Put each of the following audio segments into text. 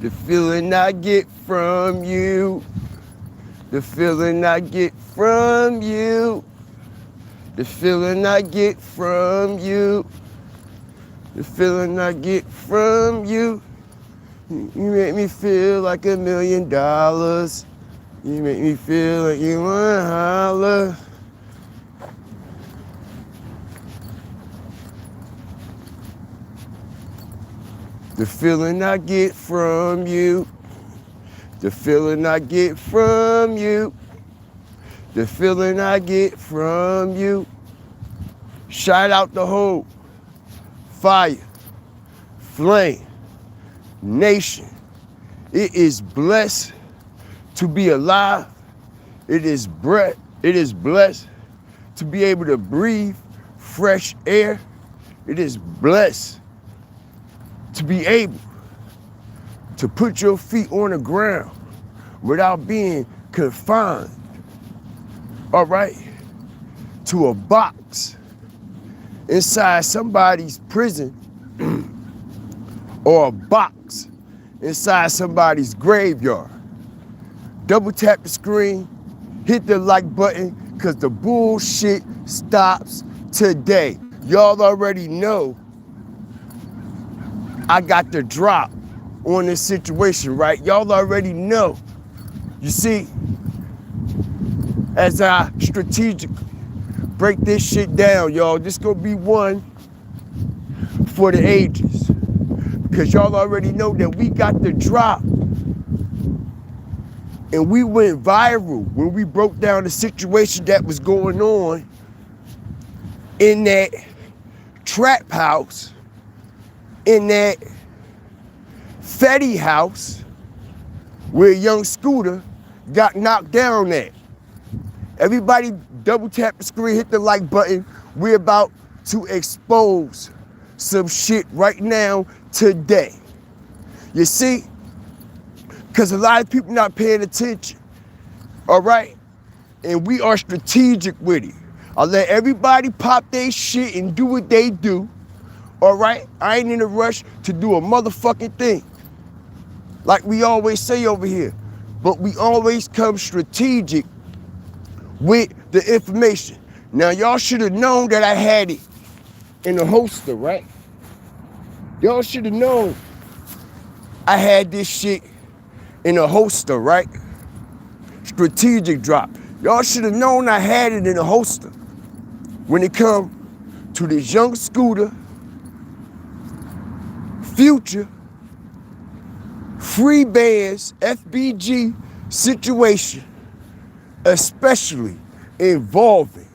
The feeling I get from you. The feeling I get from you. The feeling I get from you. The feeling I get from you. You make me feel like $1 million. You make me feel like you wanna holler. The feeling I get from you. The feeling I get from you. The feeling I get from you. Shout out the whole fire, flame, nation. It is blessed to be alive. It is blessed to be able to breathe fresh air. It is blessed to be able to put your feet on the ground without being confined, all right, to a box inside somebody's prison or a box inside somebody's graveyard. Double tap the screen, hit the like button, because the bullshit stops today. Y'all already know I got the drop on this situation, right? Y'all already know. You see, as I strategically break this shit down, y'all, this gonna be one for the ages. Because y'all already know that we got the drop. And we went viral when we broke down the situation that was going on in that trap house, in that Fetty house where young Scooter got knocked down at. Everybody double tap the screen, hit the like button. We're about to expose some shit right now, today. You see? Because a lot of people not paying attention, all right? And we are strategic with it. I'll let everybody pop their shit and do what they do, all right? I ain't in a rush to do a motherfucking thing, like we always say over here. But we always come strategic with the information. Now, y'all should have known that I had it in a holster, right? Y'all should have known I had this shit in a holster, right? Strategic drop. Y'all should have known I had it in a holster when it come to this young Scooter, Future, Free Bands, FBG situation, especially involving,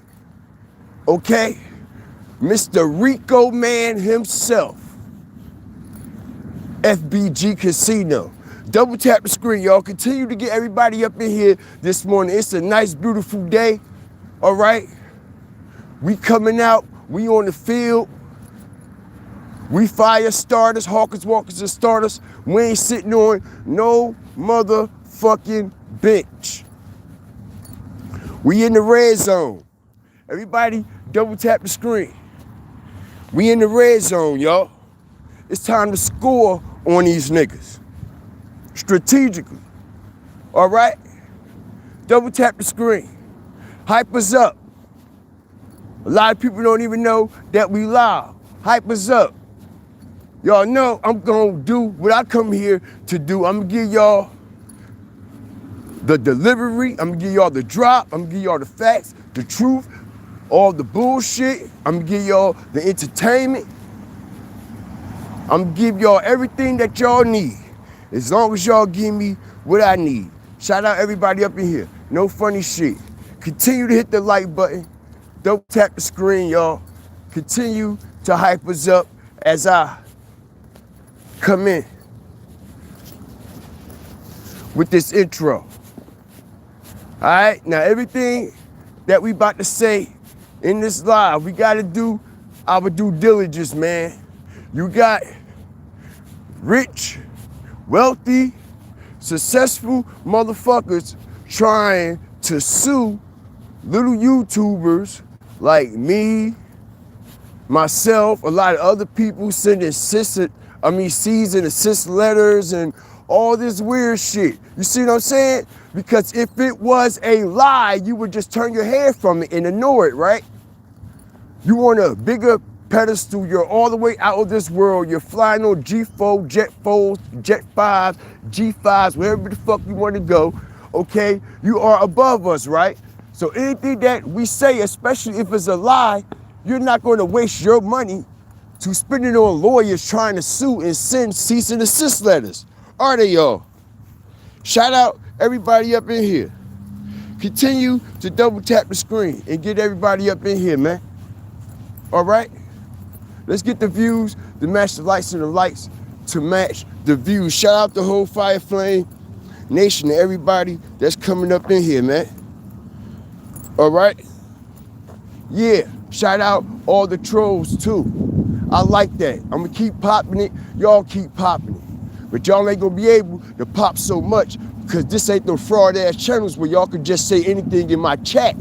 okay, Mr. RICO man himself, FBG Casino. Double tap the screen, y'all. Continue to get everybody up in here this morning. It's a nice, beautiful day, all right? We coming out, we on the field. We fire starters, hawkers, walkers, and starters. We ain't sitting on no motherfucking bench. We in the red zone. Everybody double tap the screen. We in the red zone, y'all. It's time to score on these niggas. Strategically, all right? Double tap the screen. Hype us up. A lot of people don't even know that we live. Hype us up. Y'all know I'm gonna do what I come here to do. I'm gonna give y'all the delivery. I'm gonna give y'all the drop. I'm gonna give y'all the facts, the truth, all the bullshit. I'm gonna give y'all the entertainment. I'm gonna give y'all everything that y'all need, as long as y'all give me what I need. Shout out everybody up in here. No funny shit. Continue to hit the like button. Don't tap the screen, y'all. Continue to hype us up as I come in with this intro. All right, now everything that we about to say in this live, we gotta do our due diligence, man. You got rich, wealthy, successful motherfuckers trying to sue little YouTubers like me, myself, a lot of other people sending cease and assist letters and all this weird shit. You see what I'm saying? Because if it was a lie, you would just turn your head from it and ignore it, right? You on a bigger pedestal, you're all the way out of this world, you're flying on G4, Jet 4s, Jet 5s, G5s, wherever the fuck you want to go, okay? You are above us, right? So anything that we say, especially if it's a lie, you're not going to waste your money to spend it on lawyers trying to sue and send cease and desist letters. Are they, y'all? Shout out everybody up in here. Continue to double tap the screen and get everybody up in here, man. All right? Let's get the views to match the likes and the likes to match the views. Shout out the whole Fire Flame Nation and everybody that's coming up in here, man. All right? Yeah, shout out all the trolls too. I like that. I'm gonna keep popping it. Y'all keep popping it. But y'all ain't gonna be able to pop so much because this ain't no fraud ass channels where y'all can just say anything in my chat.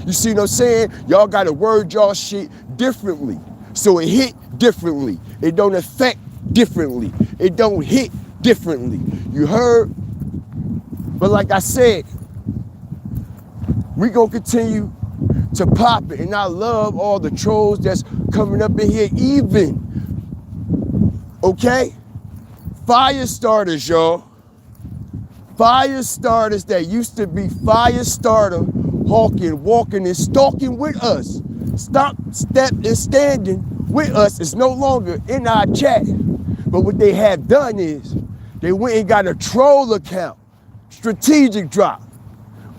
You see what I'm saying? Y'all gotta word y'all shit differently. So it hit differently. It don't affect differently. It don't hit differently. You heard? But like I said, we gonna continue to pop it. And I love all the trolls that's coming up in here even. Okay? Fire starters, y'all. Fire starters that used to be fire starter, hawking, walking, and stalking with us. Stop, step, and standing with us is no longer in our chat. But what they have done is they went and got a troll account. Strategic drop.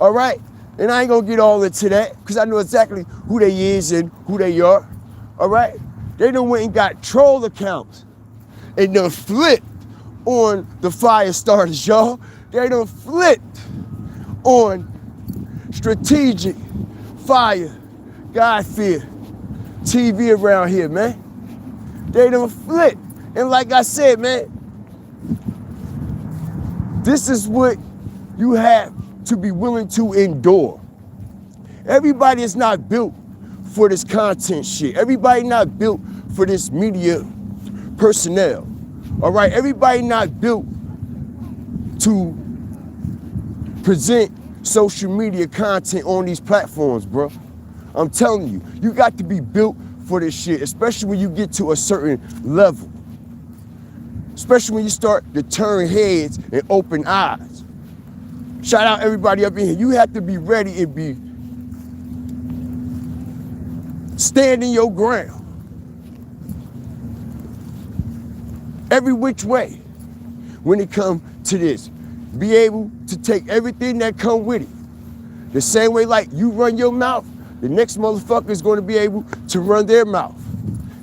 All right? And I ain't gonna get all into that because I know exactly who they is and who they are. All right? They done went and got troll accounts and done flipped on the fire starters, y'all. They done flipped on strategic fire, God fear, TV around here, man. They done flipped. And like I said, man, this is what you have to be willing to endure. Everybody is not built for this content shit. Everybody not built for this media personnel. All right, everybody not built to present social media content on these platforms, bro. I'm telling you, you got to be built for this shit, especially when you get to a certain level. Especially when you start to turn heads and open eyes. Shout out everybody up in here. You have to be ready and be standing your ground. Every which way when it comes to this. Be able to take everything that come with it. The same way like you run your mouth, the next motherfucker is going to be able to run their mouth.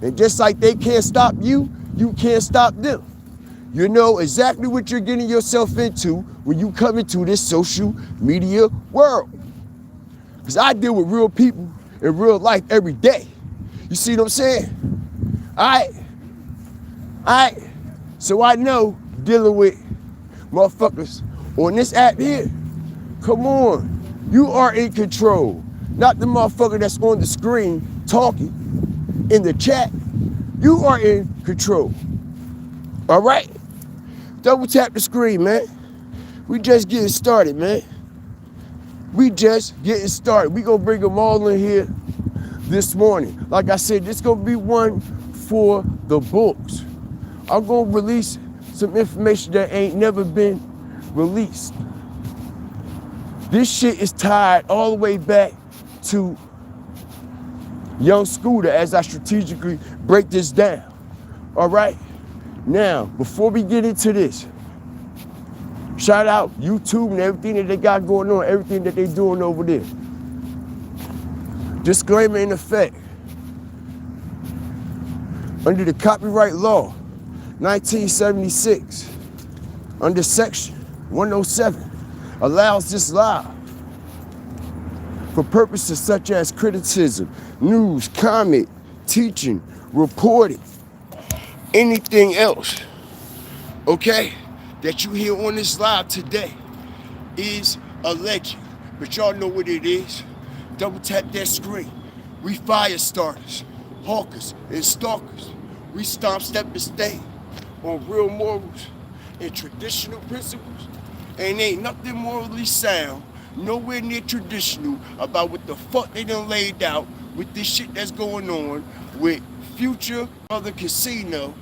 And just like they can't stop you, you can't stop them. You know exactly what you're getting yourself into when you come into this social media world. Because I deal with real people in real life every day. You see what I'm saying? All right. So I know dealing with motherfuckers on this app here. Come on. You are in control. Not the motherfucker that's on the screen talking in the chat. You are in control. All right? Double tap the screen, man. We just getting started, man. We just getting started. We gonna bring them all in here this morning. Like I said, this gonna be one for the books. I'm gonna release some information that ain't never been released. This shit is tied all the way back to Young Scooter as I strategically break this down. All right? Now, before we get into this, shout out YouTube and everything that they got going on, everything that they doing over there. Disclaimer in effect. Under the copyright law, 1976, under section 107, allows this live for purposes such as criticism, news, comment, teaching, reporting, anything else, okay, that you hear on this live today is alleged. But y'all know what it is. Double tap that screen. We fire starters, hawkers, and stalkers. We stomp, step, and stay on real morals and traditional principles, and ain't nothing morally sound, nowhere near traditional about what the fuck they done laid out with this shit that's going on with Future of the casino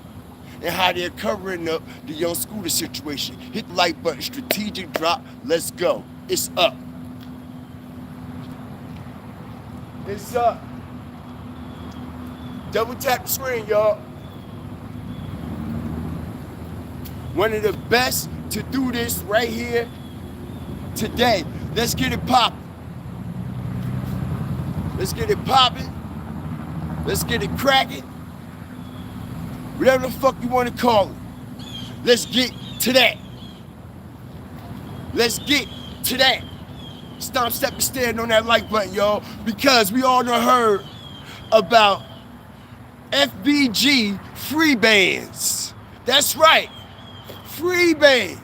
and how they're covering up the young scooter situation. Hit the like button, strategic drop, let's go. It's up. It's up. Double tap the screen, y'all. One of the best to do this right here today. Let's get it popping. Let's get it popping. Let's get it cracking. Whatever the fuck you want to call it. Let's get to that. Let's get to that. Stomp, step, and stand on that like button, y'all, because we all done heard about FBG free bands. That's right, free bands.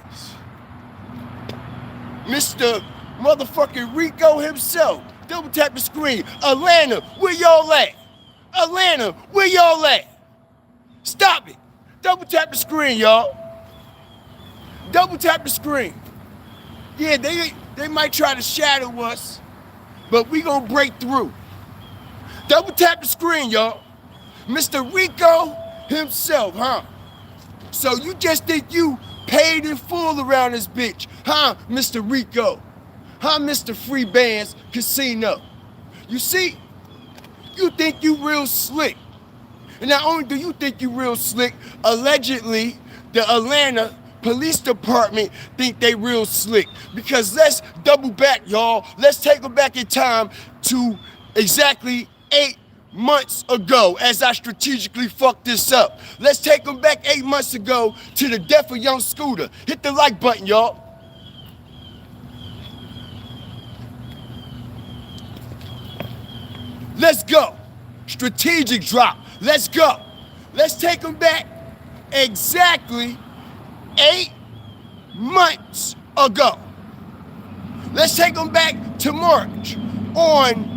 Mr. motherfucking RICO himself. Double tap the screen. Atlanta, where y'all at? Atlanta, where y'all at? Stop it. Double tap the screen, y'all. Double tap the screen. Yeah, they might try to shadow us, but we gonna break through. Double tap the screen, y'all. Mr. RICO himself, huh? So you just think you paid in full around this bitch, huh, Mr. RICO? Huh, Mr. Free Bands Casino? You see, you think you real slick. And not only do you think you real slick, allegedly, the Atlanta Police Department think they real slick. Because let's double back, y'all. Let's take them back in time to exactly 8 months ago as I strategically fucked this up. Let's take them back 8 months ago to the death of young Scooter. Hit the like button, y'all. Let's go. Strategic drop. Let's go. Let's take them back exactly 8 months ago. Let's take them back to March on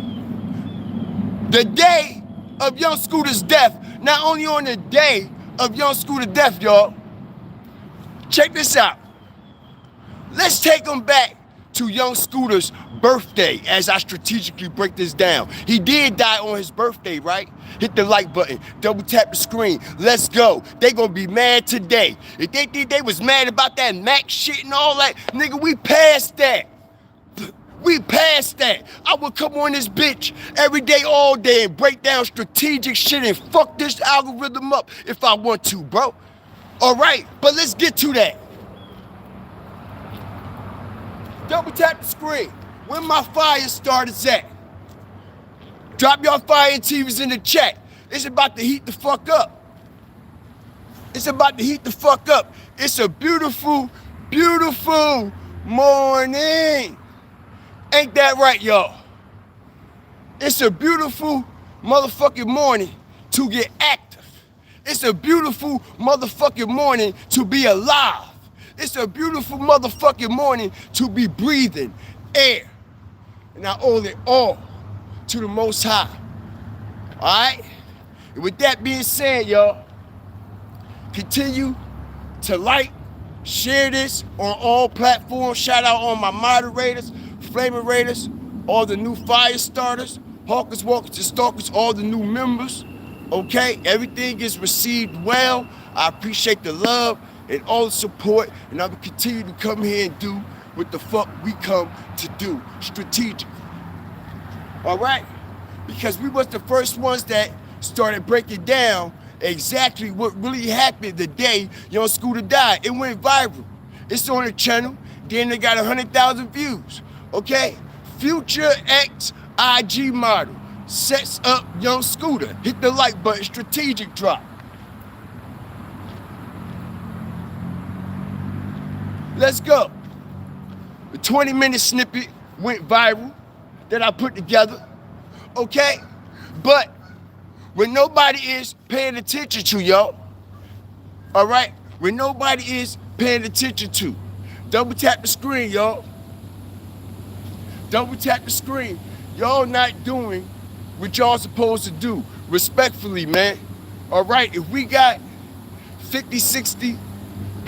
the day of young Scooter's death. Not only on the day of young Scooter's death, y'all. Check this out. Let's take them back to young Scooter's birthday as I strategically break this down. He did die on his birthday, right? Hit the like button, double tap the screen, let's go. They gonna be mad today. If they think they was mad about that Mac shit and all that, nigga, we passed that. We passed that. I would come on this bitch every day, all day and break down strategic shit and fuck this algorithm up if I want to, bro. All right, but let's get to that. Double tap the screen. Where my fire starters at? Drop your fire TVs in the chat. It's about to heat the fuck up. It's about to heat the fuck up. It's a beautiful, beautiful morning. Ain't that right, y'all? It's a beautiful motherfucking morning to get active. It's a beautiful motherfucking morning to be alive. It's a beautiful motherfucking morning to be breathing air. And I owe it all to the Most High. All right? And with that being said, y'all, continue to like, share this on all platforms. Shout out all my moderators, flaming raiders, all the new fire starters, hawkers, walkers, and stalkers, all the new members. Okay? Everything is received well. I appreciate the love and all the support, and I will continue to come here and do what the fuck we come to do, strategic. All right? Because we was the first ones that started breaking down exactly what really happened the day young Scooter died. It went viral. It's on the channel. Then they got 100,000 views. Okay? Future X IG model sets up young Scooter. Hit the like button, strategic drop. Let's go. The 20-minute snippet went viral that I put together, okay? But when nobody is paying attention to, y'all, all right? When nobody is paying attention to, double tap the screen, y'all. Double tap the screen. Y'all not doing what y'all supposed to do, respectfully, man. All right, if we got 50, 60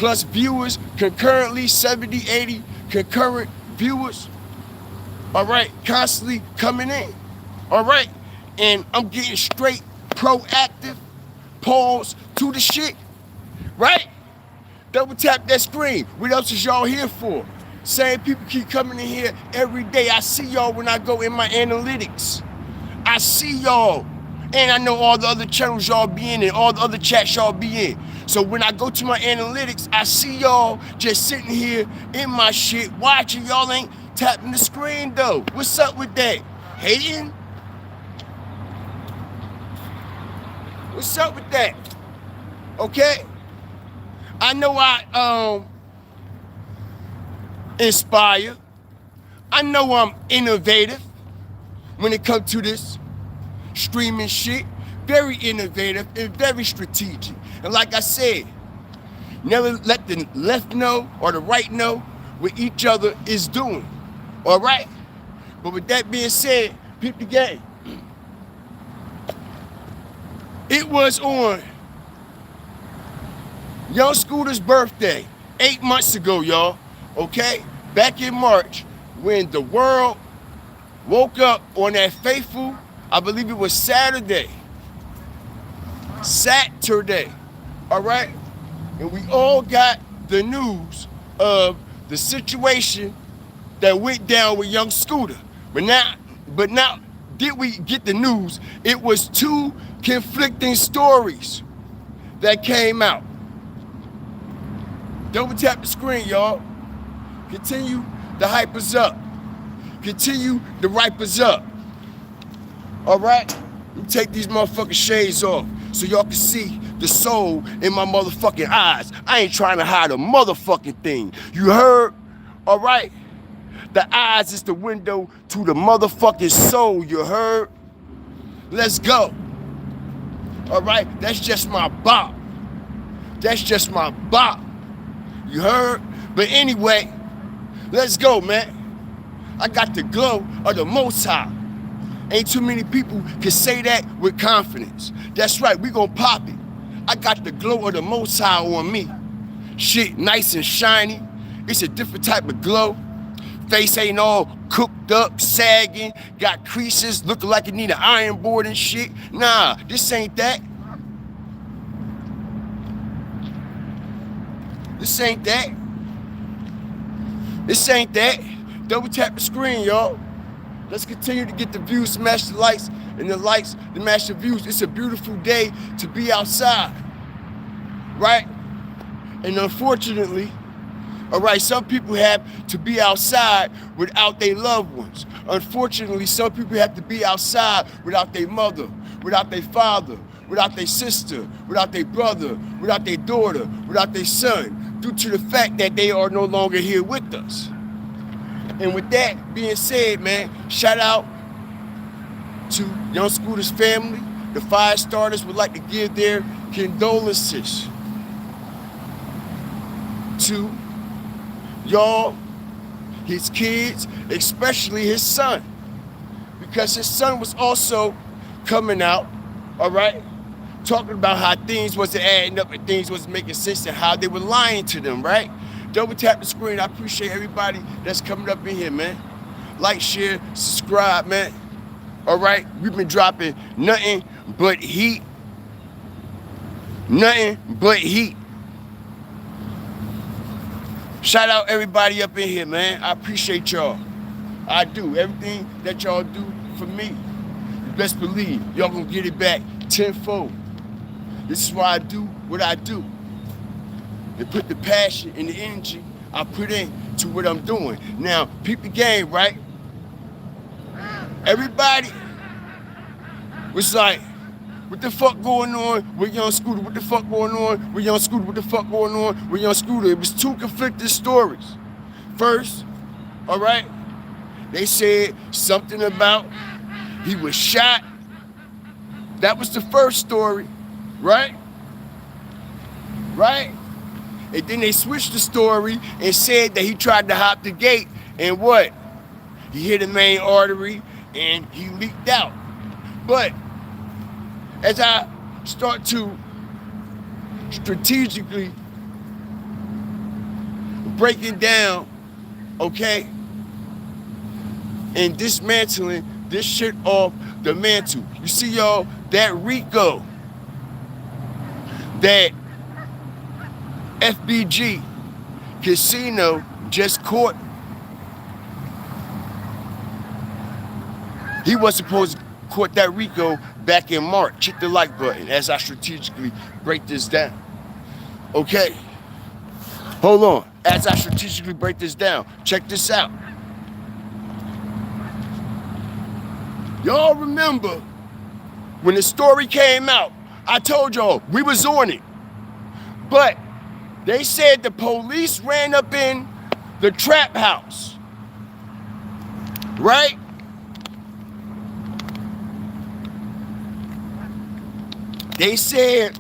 plus viewers concurrently, 70, 80 concurrent viewers, all right, constantly coming in, all right? And I'm getting straight proactive pause to the shit, right? Double tap that screen. What else is y'all here for? Same people keep coming in here every day. I see y'all when I go in my analytics. I see y'all. And I know all the other channels y'all be in and all the other chats y'all be in. So when I go to my analytics, I see y'all just sitting here in my shit watching. Y'all ain't tapping the screen though. What's up with that? Hating? What's up with that? Okay? I know I inspire. I know I'm innovative when it comes to this streaming shit. Very innovative and very strategic. And like I said, never let the left know or the right know what each other is doing. All right? But with that being said, peep the game. It was on Young Scooter's birthday 8 months ago, y'all. Okay? Back in March, when the world woke up on that fateful, I believe it was Saturday. All right? And we all got the news of the situation that went down with Young Scooter. But now, did we get the news? It was two conflicting stories that came out. Double tap the screen, y'all. Continue to hype us up. Continue to ripe us up. All right? Let me take these motherfucking shades off so y'all can see the soul in my motherfucking eyes. I ain't trying to hide a motherfucking thing. You heard? All right? The eyes is the window to the motherfucking soul, you heard? Let's go. All right? That's just my bop. That's just my bop. You heard? But anyway, let's go, man. I got the glow of the Most High. Ain't too many people can say that with confidence. That's right, we gon' pop it. I got the glow of the Most High on me. Shit nice and shiny. It's a different type of glow. Face ain't all cooked up, sagging, got creases, looking like it need an iron board and shit. Nah, this ain't that. This ain't that. This ain't that. Double tap the screen, y'all. Let's continue to get the views, smash the likes, and the likes to match the views. It's a beautiful day to be outside, right? And unfortunately, all right, some people have to be outside without their loved ones. Unfortunately, some people have to be outside without their mother, without their father, without their sister, without their brother, without their daughter, without their son, due to the fact that they are no longer here with us. And with that being said, man, shout out to Young Scooter's family. The fire starters would like to give their condolences to y'all, his kids, especially his son, because his son was also coming out, all right, talking about how things wasn't adding up and things wasn't making sense and how they were lying to them, right? Double tap the screen. I appreciate everybody that's coming up in here, man. Like, share, subscribe, man. All right, we've been dropping nothing but heat. Nothing but heat. Shout out everybody up in here, man. I appreciate y'all. I do. Everything that y'all do for me, you best believe y'all gonna get it back tenfold. This is why I do what I do. And put the passion and the energy I put in to what I'm doing. Now, peep the game, right? Everybody was like, what the fuck going on with Young Scooter? What the fuck going on with Young Scooter? What the fuck going on with Young Scooter? It was two conflicting stories. First, all right, they said something about he was shot. That was the first story, right? Right? And then they switched the story and said that he tried to hop the gate and what? He hit the main artery and he leaked out. But as I start to strategically breaking down, okay, and dismantling this shit off the mantle. You see, y'all, that RICO, that FBG casino just caught. He was supposed to caught that RICO back in March. Hit the like button as I strategically break this down. Okay, hold on. As I strategically break this down, check this out. Y'all remember when the story came out, I told y'all we was on it. But they said the police ran up in the trap house, right? They said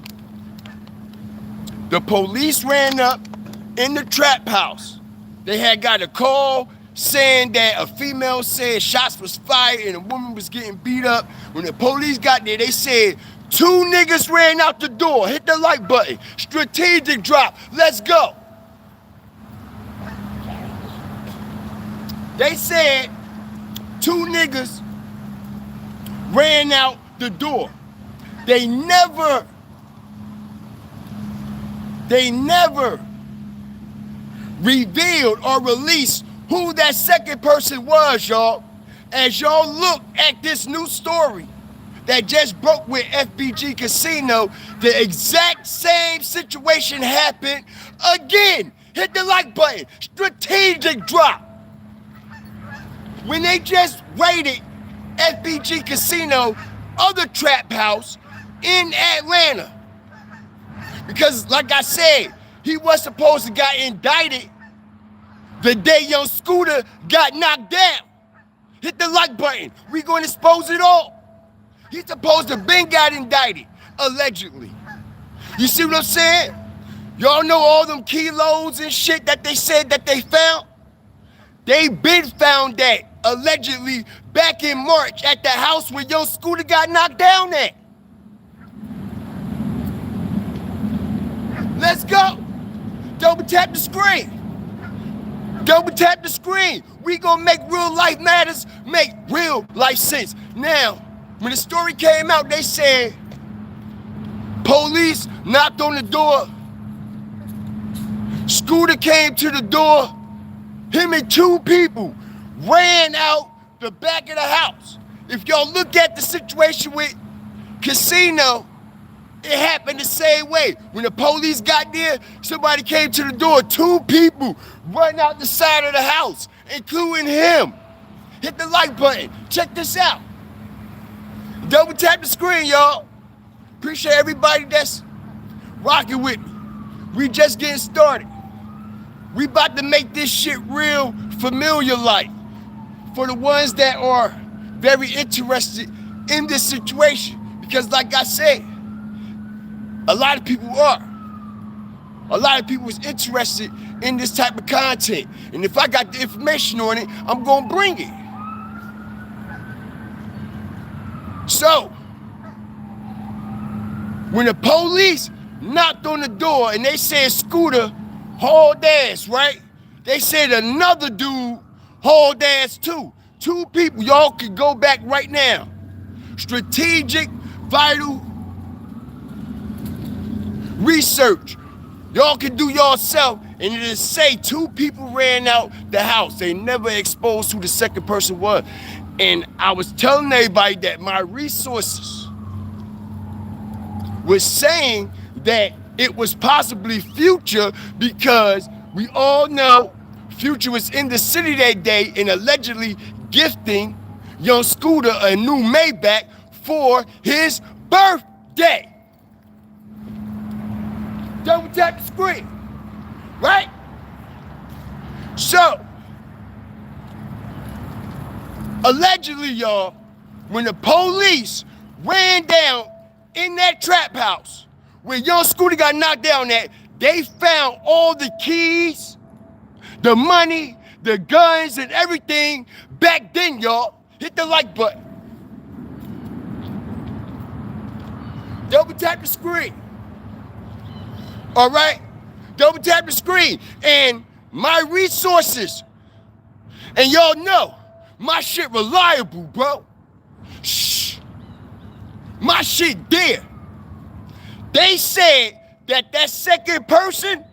the police ran up in the trap house. They had got a call saying that a female said shots was fired and a woman was getting beat up. When the police got there, they said 2 niggas ran out the door. Hit the like button. Strategic drop. Let's go. They said 2 niggas ran out the door. They never revealed or released who that second person was, y'all. As y'all look at this new story that just broke with FBG Casino, the exact same situation happened again. Hit the like button. Strategic drop. When they just raided FBG Casino, other trap house in Atlanta. Because like I said, he was supposed to got indicted the day young Scooter got knocked down. Hit the like button. We gonna expose it all. He's supposed to been got indicted, allegedly. You see what I'm saying? Y'all know all them kilos and shit that they said that they found? They been found that, allegedly, back in March at the house where young Scooter got knocked down at. Let's go. Double tap the screen. Double tap the screen. We gonna make real life matters, make real life sense. Now, when the story came out, they said police knocked on the door. Scooter came to the door. Him and 2 people ran out the back of the house. If y'all look at the situation with Casino, it happened the same way. When the police got there, somebody came to the door. 2 people run out the side of the house, including him. Hit the like button. Check this out. Double tap the screen, y'all. Appreciate everybody that's rocking with me. We just getting started. We about to make this shit real familiar like for the ones that are very interested in this situation. Because like I said, a lot of people are. A lot of people is interested in this type of content. And if I got the information on it, I'm gonna bring it. So, when the police knocked on the door and they said Scooter hauled ass, right? They said another dude hauled ass too. 2 people, y'all can go back right now. Strategic, vital research. Y'all can do yourself, and it is say 2 people ran out the house. They never exposed who the second person was. And I was telling everybody that my resources was saying that it was possibly Future because we all know Future was in the city that day and allegedly gifting young Scooter a new Maybach for his birthday. Double tap the screen, right? So, allegedly, y'all, when the police ran down in that trap house where young Scooter got knocked down at, they found all the keys, the money, the guns, and everything back then, y'all. Hit the like button. Double tap the screen. All right? Double tap the screen. And my resources. And y'all know, my shit reliable, bro. Shh. My shit there. They said that second person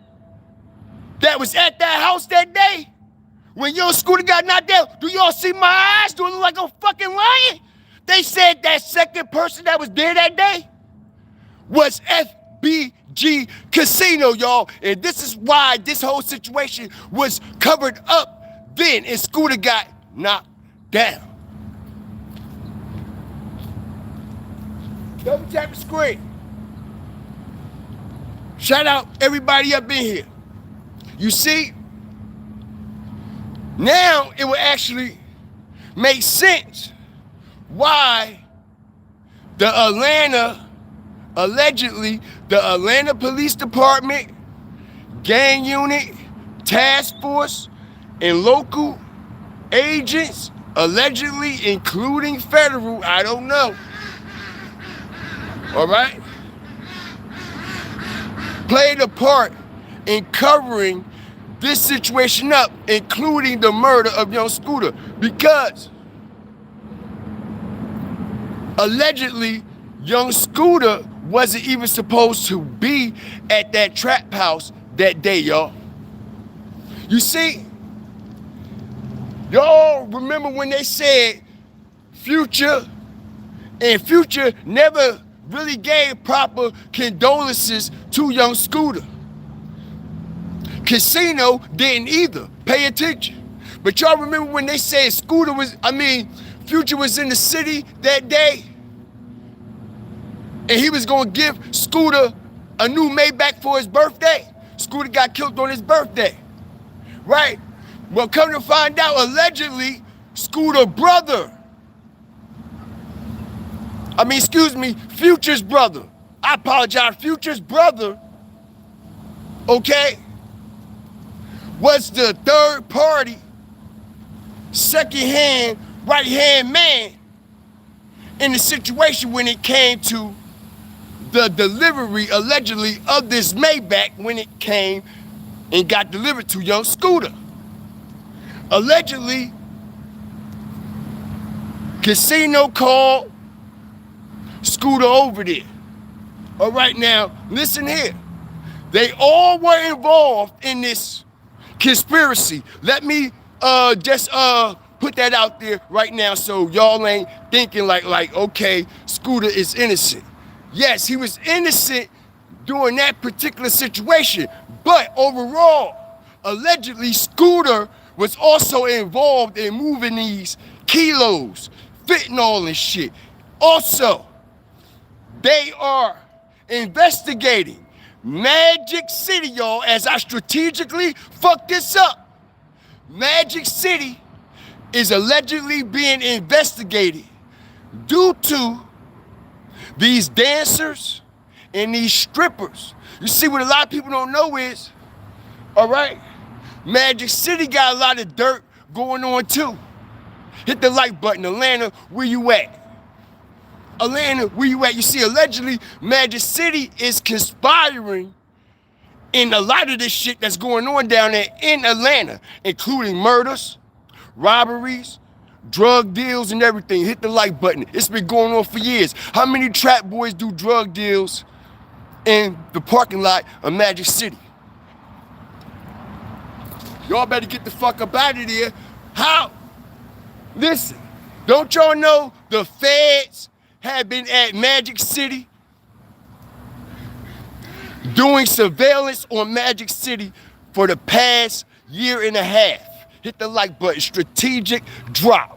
that was at that house that day, when your scooter got knocked down, do y'all see my eyes? Do I look like a fucking lion? They said that second person that was there that day was FBG Casino, y'all. And this is why this whole situation was covered up then and Scooter got knocked down. Double tap the screen. Shout out everybody up in here. You see, now it will actually make sense why allegedly, the Atlanta Police Department, gang unit, task force, and local agents, allegedly including federal, I don't know, all right, played a part in covering this situation up, including the murder of young Scooter, because allegedly young Scooter wasn't even supposed to be at that trap house that day, y'all. You see, y'all remember when they said Future never really gave proper condolences to young Scooter. Casino didn't either. Pay attention. But y'all remember when they said Future was in the city that day and he was gonna give Scooter a new Maybach for his birthday? Scooter got killed on his birthday, right? Well, come to find out, allegedly, Future's brother. I apologize, Future's brother, okay, was the third party, second-hand, right-hand man in the situation when it came to the delivery, allegedly, of this Maybach when it came and got delivered to young Scooter. Allegedly, Casino called Scooter over there. All right, now, listen here. They all were involved in this conspiracy. Let me just put that out there right now so y'all ain't thinking like okay, Scooter is innocent. Yes, he was innocent during that particular situation, but overall, allegedly, Scooter was also involved in moving these kilos, fentanyl and shit. Also, they are investigating Magic City, y'all, as I strategically fucked this up. Magic City is allegedly being investigated due to these dancers and these strippers. You see, what a lot of people don't know is, all right, Magic City got a lot of dirt going on too. Hit the like button. Atlanta, where you at? Atlanta, where you at? You see, allegedly, Magic City is conspiring in a lot of this shit that's going on down there in Atlanta, including murders, robberies, drug deals, and everything. Hit the like button. It's been going on for years. How many trap boys do drug deals in the parking lot of Magic City? Y'all better get the fuck up out of there. How? Listen, don't y'all know the feds have been at Magic City doing surveillance on Magic City for the past year and a half? Hit the like button, strategic drop.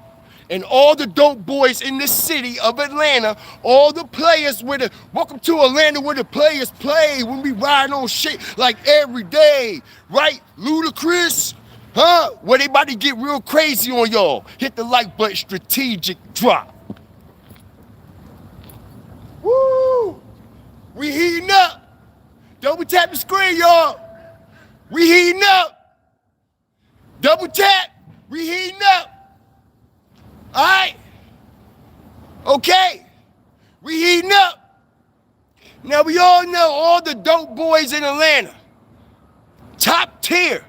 And all the dope boys in the city of Atlanta, all the players welcome to Atlanta where the players play when we ride on shit like every day, right? Ludacris, huh? Where they about to get real crazy on y'all. Hit the like button, strategic drop. Woo! We heating up. Double tap the screen, y'all. We heating up. Double tap. We heating up. All right? Okay. We heating up. Now, we all know all the dope boys in Atlanta. Top tier.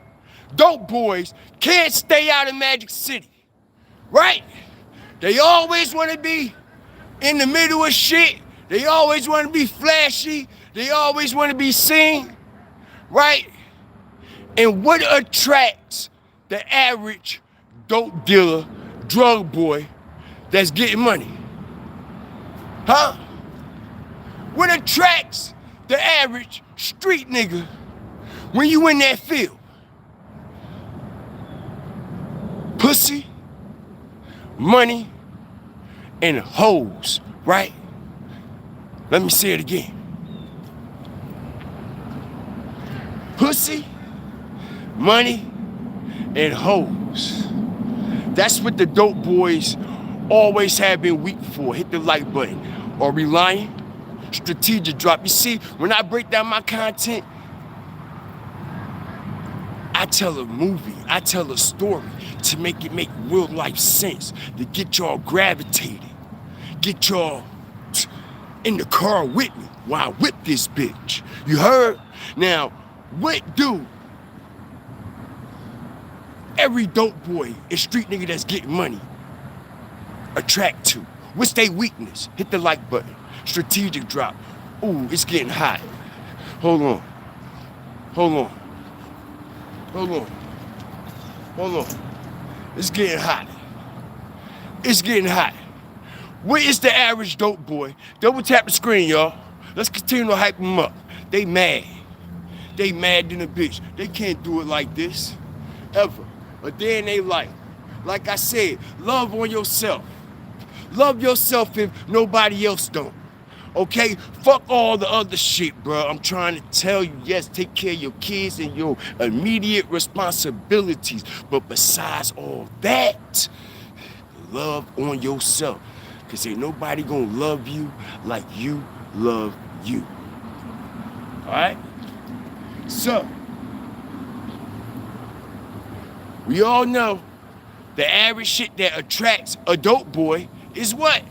dope boys can't stay out of Magic City, right? They always want to be in the middle of shit. They always want to be flashy. They always want to be seen, right? And what attracts the average dope dealer, drug boy that's getting money? Huh? What attracts the average street nigga when you in that field? Pussy, money, and hoes, right? Let me say it again. Pussy, money, and hoes. That's what the dope boys always have been weak for. Hit the like button. Are we lying? Strategic drop. You see, when I break down my content, I tell a movie, I tell a story to make it make real life sense, to get y'all gravitated, get y'all in the car with me while I whip this bitch. You heard? Now, what do every dope boy and street nigga that's getting money attract to? What's their weakness? Hit the like button. Strategic drop. Ooh, it's getting hot. Hold on. Hold on. Hold on. Hold on. It's getting hot. It's getting hot. What is the average dope boy? Double tap the screen, y'all. Let's continue to hype them up. They mad. They mad than a bitch. They can't do it like this, ever. A day in their life. Like I said, love on yourself. Love yourself if nobody else don't. Okay? Fuck all the other shit, bro. I'm trying to tell you, yes, take care of your kids and your immediate responsibilities. But besides all that, love on yourself. Because ain't nobody gonna love you like you love you. Alright? So, we all know the average shit that attracts a dope boy is what?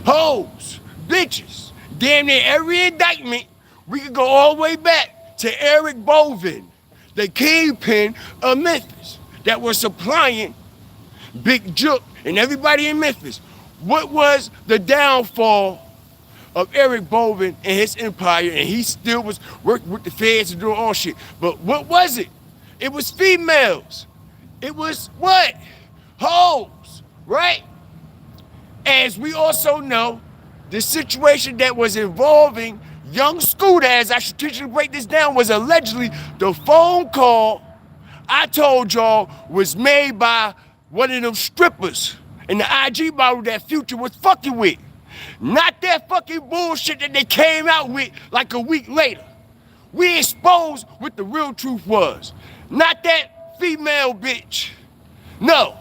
Hoes, bitches. Damn near every indictment, we could go all the way back to Eric Bovin, the kingpin of Memphis, that was supplying Big Jook and everybody in Memphis. What was the downfall of Eric Bovin and his empire? And he still was working with the feds and doing all shit. But what was it? It was females. It was what? Hoes, right? As we also know, the situation that was involving young Scooter, as I strategically break this down, was allegedly the phone call I told y'all was made by one of them strippers and the IG model that Future was fucking with. Not that fucking bullshit that they came out with like a week later. We exposed what the real truth was. Not that female bitch. No.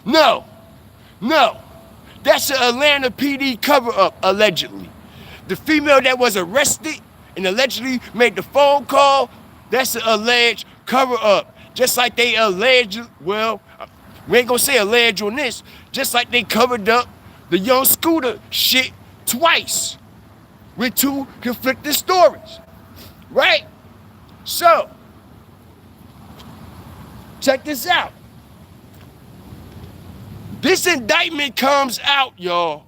No. No. That's an Atlanta PD cover-up, allegedly. The female that was arrested and allegedly made the phone call, that's an alleged cover-up. Just like they alleged, well, we ain't gonna say alleged on this, just like they covered up the young Scooter shit twice with two conflicting stories, right? So, check this out. This indictment comes out, y'all,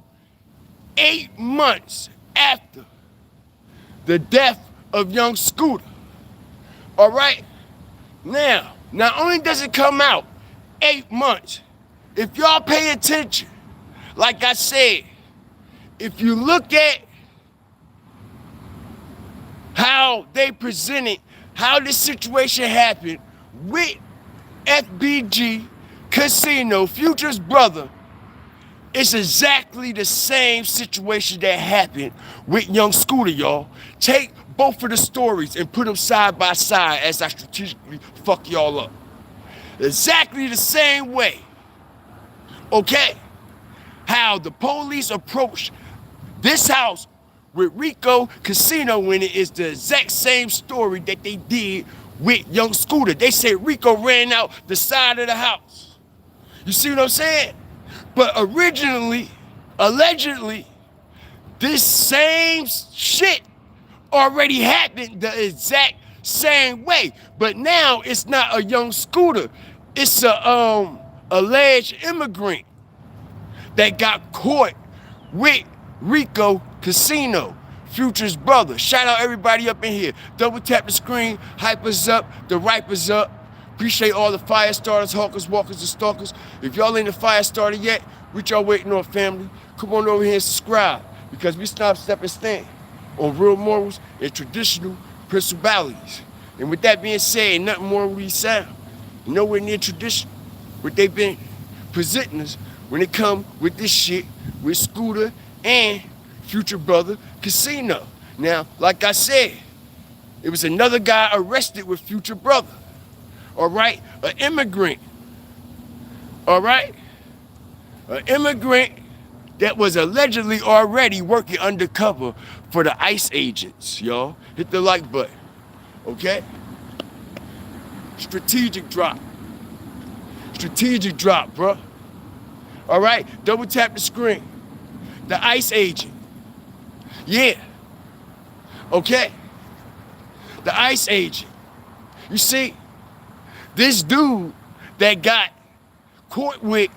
8 months after the death of young Scooter. All right? Now, not only does it come out 8 months, if y'all pay attention, like I said, if you look at how they presented, how this situation happened with FBG Casino, Future's brother, it's exactly the same situation that happened with young Scooter, y'all. Take both of the stories and put them side by side as I strategically fuck y'all up. Exactly the same way, okay? How the police approached this house with RICO Casino in it is the exact same story that they did with young Scooter. They said RICO ran out the side of the house. You see what I'm saying? But originally, allegedly, this same shit already happened the exact same way. But now it's not a young Scooter. It's a alleged immigrant that got caught with RICO Casino, Future's brother. Shout out everybody up in here. Double tap the screen, hype us up, the ripers up. Appreciate all the fire starters, hawkers, walkers, and stalkers. If y'all ain't a fire starter yet, what y'all waiting on, family? Come on over here and subscribe, because we stop, step, and stand on real morals and traditional principalities. And with that being said, nothing morally sound, nowhere near tradition, what they've been presenting us when it come with this shit with Scooter and Future brother Casino. Now, like I said, it was another guy arrested with Future brother. All right, an immigrant. All right, an immigrant that was allegedly already working undercover for the ICE agents, y'all. Hit the like button, okay? Strategic drop. Strategic drop, bro. All right, double tap the screen. The ICE agent. Yeah. Okay. The ICE agent. You see, this dude that got caught with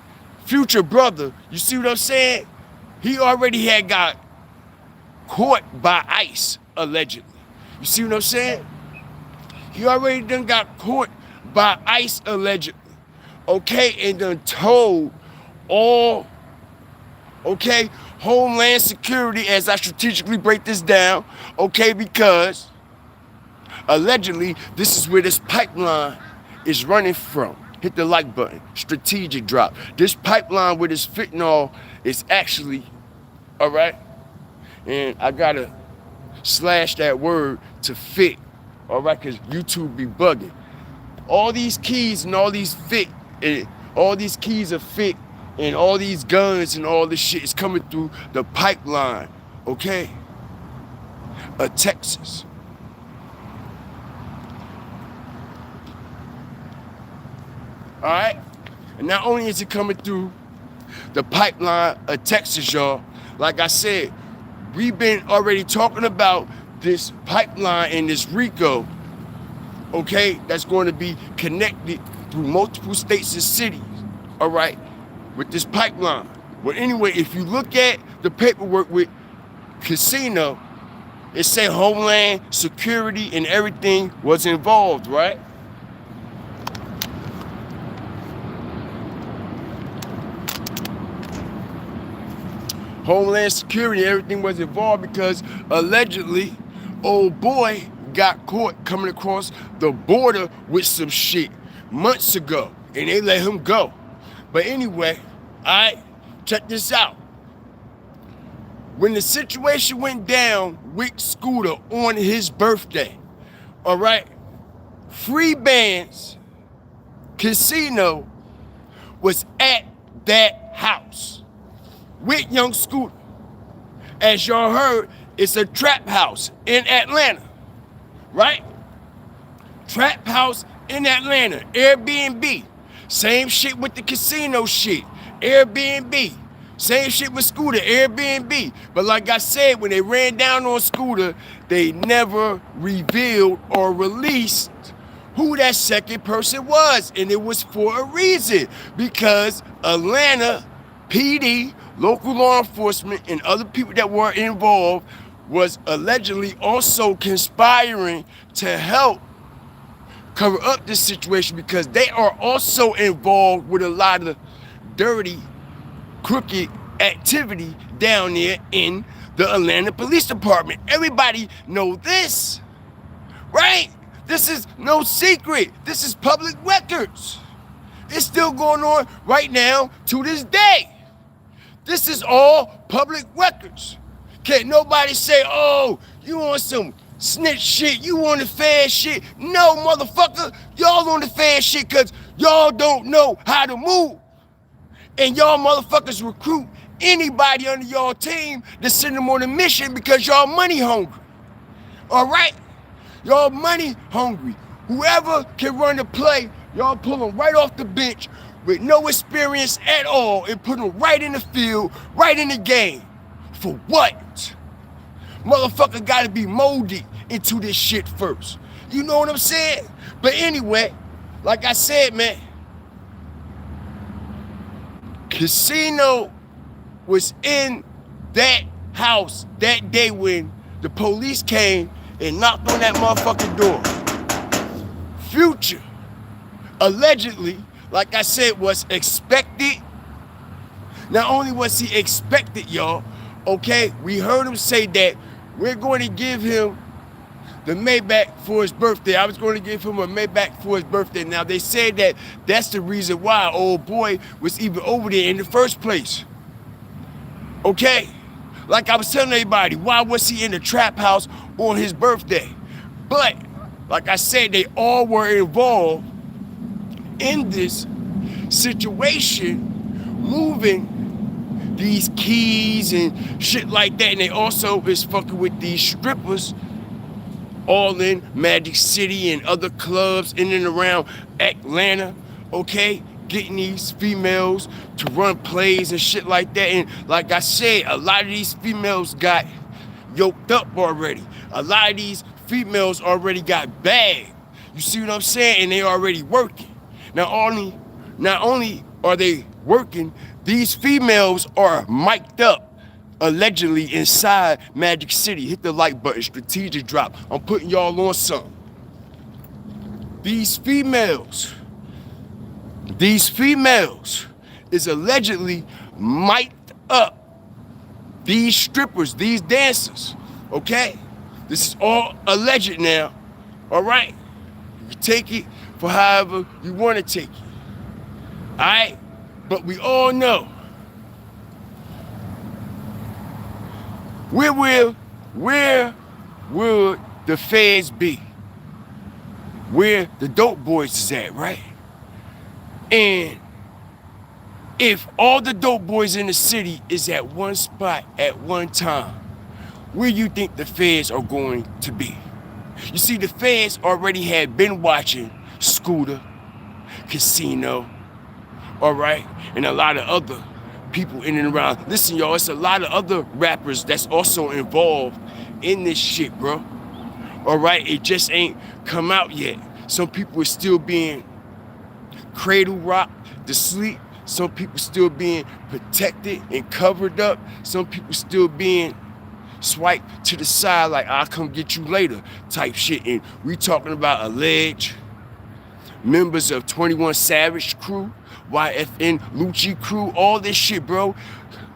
Future brother, you see what I'm saying? He already had got caught by ICE, allegedly. You see what I'm saying? He already done got caught by ICE, allegedly. Okay, and done told all, okay, Homeland Security, as I strategically break this down, okay, because allegedly this is where this pipeline is running from. Hit the like button. Strategic drop. This pipeline with this fentanyl is actually, all right, and I gotta slash that word to fit, all right, because YouTube be bugging. All these keys and all these fit, and all these keys are fit, and all these guns and all this shit is coming through the pipeline, okay, of Texas. All right? And not only is it coming through the pipeline of Texas, y'all, like I said, we've been already talking about this pipeline and this RICO, okay, that's going to be connected through multiple states and cities, all right, with this pipeline. Well, anyway, if you look at the paperwork with Casino, it said Homeland Security and everything was involved, right? Homeland Security, everything was involved because allegedly, old boy got caught coming across the border with some shit months ago, and they let him go. But anyway, all right, check this out. When the situation went down with Scooter on his birthday, all right, Free Bands Casino was at that house with young Scooter. As y'all heard, it's a trap house in Atlanta, right? Trap house in Atlanta, Airbnb. Same shit with the casino shit, Airbnb. Same shit with Scooter, Airbnb. But like I said, when they ran down on Scooter, they never revealed or released who that second person was. And it was for a reason, because Atlanta PD, local law enforcement, and other people that were involved was allegedly also conspiring to help cover up this situation, because they are also involved with a lot of dirty, crooked activity down there in the Atlanta Police Department. Everybody know this, right? This is no secret. This is public records. It's still going on right now to this day. This is all public records. Can't nobody say, oh, you on some snitch shit, you on the fan shit. No, motherfucker, y'all on the fan shit because y'all don't know how to move. And y'all motherfuckers recruit anybody under y'all team to send them on a mission because y'all money hungry. All right? Y'all money hungry. Whoever can run the play, y'all pull them right off the bench with no experience at all and put them right in the field, right in the game. For what? Motherfucker gotta be molded into this shit first. You know what I'm saying? But anyway, like I said, man, Casino was in that house that day when the police came and knocked on that motherfucking door. Future, allegedly, like I said, was expected. Not only was he expected, y'all, okay, we heard him say that we're going to give him the Maybach for his birthday. I was going to give him a Maybach for his birthday. Now, they said that that's the reason why old boy was even over there in the first place. Okay? Like I was telling everybody, why was he in the trap house on his birthday? But, like I said, they all were involved in this situation, moving these keys and shit like that. And they also is fucking with these strippers all in Magic City and other clubs in and around Atlanta, okay? Getting these females to run plays and shit like that. And like I said, a lot of these females got yoked up already. A lot of these females already got bagged. You see what I'm saying? And they already working. Not only are they working, these females are mic'd up allegedly inside Magic City. Hit the like button, strategic drop. I'm putting y'all on something. These females is allegedly mic'd up. These strippers, these dancers, okay? This is all alleged now, all right? You can take it for however you want to take it, all right? But we all know, where will the feds be? Where the dope boys is at, right? And if all the dope boys in the city is at one spot at one time, where you think the feds are going to be? You see, the feds already had been watching Scooter, Casino, all right, and a lot of other people in and around. Listen, y'all, it's a lot of other rappers that's also involved in this shit, bro. All right, it just ain't come out yet. Some people are still being cradle rocked to sleep. Some people still being protected and covered up. Some people still being swiped to the side like, I'll come get you later type shit. And we talking about alleged members of 21 Savage crew, YFN Lucci crew, all this shit, bro.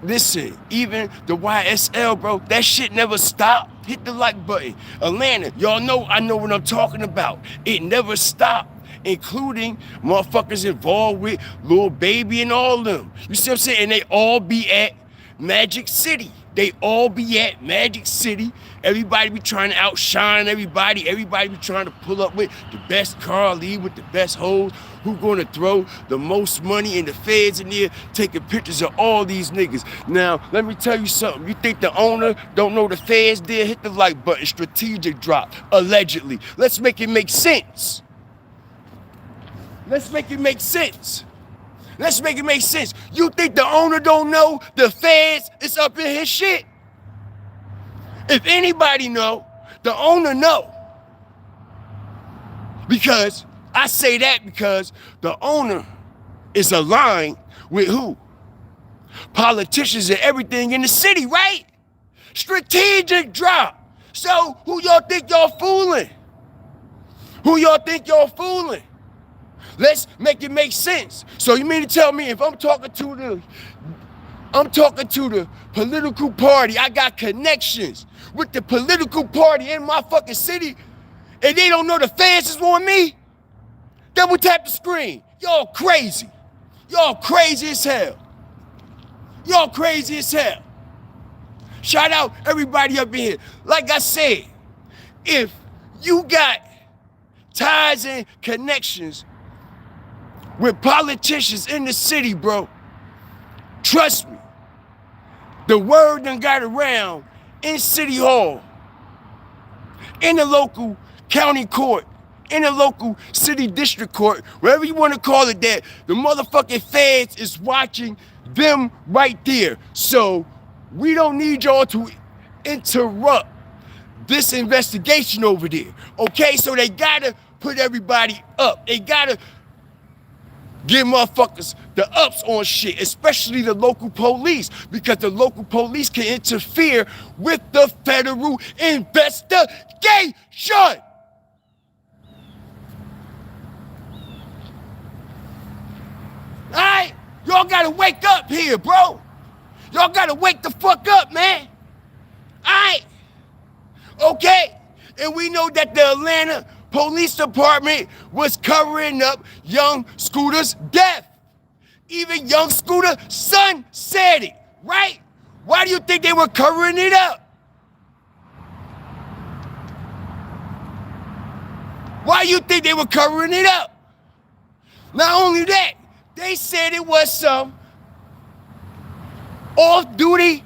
Listen, even the YSL, bro, that shit never stopped. Hit the like button. Atlanta, y'all know I know what I'm talking about. It never stopped, including motherfuckers involved with Lil Baby and all of them. You see what I'm saying? And they all be at Magic City. They all be at Magic City. Everybody be trying to outshine everybody. Everybody be trying to pull up with the best car, lead with the best hoes. Who gonna throw the most money, in the feds in there taking pictures of all these niggas. Now, let me tell you something. You think the owner don't know the feds there? Hit the like button, strategic drop, allegedly. Let's make it make sense. Let's make it make sense. Let's make it make sense. You think the owner don't know the feds is up in his shit? If anybody know, the owner know. Because I say that because the owner is aligned with who? Politicians and everything in the city, right? Strategic drop. So who y'all think y'all fooling? Who y'all think y'all fooling? Let's make it make sense. So you mean to tell me if I'm talking to the political party, I got connections with the political party in my fucking city, and they don't know the fans is on me? Double tap the screen. Y'all crazy. Y'all crazy as hell. Y'all crazy as hell. Shout out everybody up in here. Like I said, if you got ties and connections with politicians in the city, bro, trust me, the word done got around in City Hall, in the local county court, in the local city district court, wherever you want to call it, that the motherfucking feds is watching them right there. So we don't need y'all to interrupt this investigation over there. Okay, so they gotta put everybody up. They gotta give motherfuckers the ups on shit, especially the local police, because the local police can interfere with the federal investigation. Alright? Y'all gotta wake up here, bro. Y'all gotta wake the fuck up, man. Alright? Okay? And we know that the Atlanta Police Department was covering up young Scooter's death. Even young Scooter's son said it, right? Why do you think they were covering it up? Why do you think they were covering it up? Not only that, they said it was some off-duty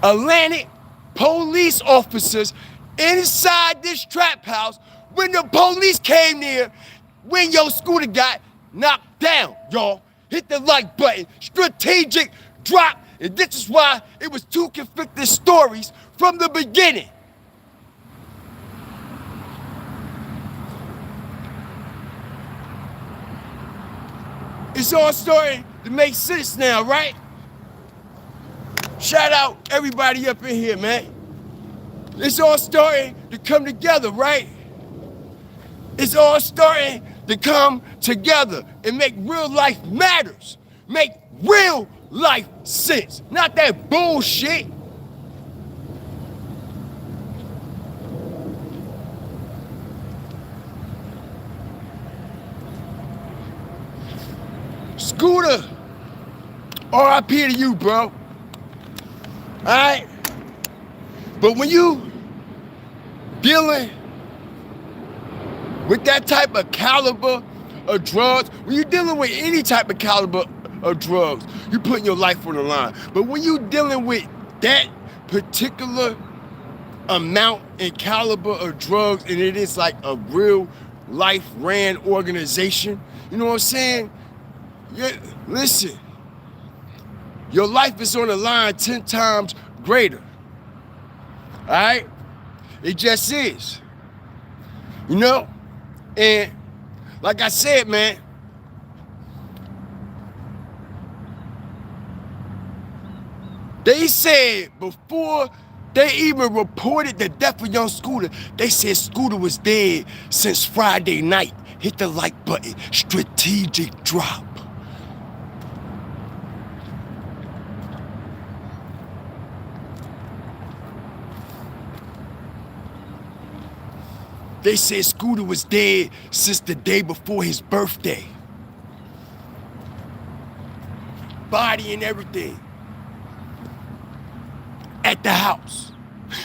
Atlantic police officers inside this trap house when the police came there when your Scooter got knocked down, y'all. Hit the like button, strategic drop, and this is why it was two conflicting stories from the beginning. It's all starting to make sense now, right? Shout out everybody up in here, man. It's all starting to come together, right? It's all starting to come together and make real life matters. Make real life sense. Not that bullshit. Scooter, RIP to you, bro. Alright? But when you dealing with that type of caliber of drugs, when you're dealing with any type of caliber of drugs, you're putting your life on the line. But when you're dealing with that particular amount and caliber of drugs, and it is like a real life ran organization, you know what I'm saying? Yeah, listen, your life is on the line 10 times greater. All right? It just is. You know? And like I said, man, they said before they even reported the death of young Scooter, they said Scooter was dead since Friday night. Hit the like button. Strategic drop. They said Scooter was dead since the day before his birthday. Body and everything. At the house.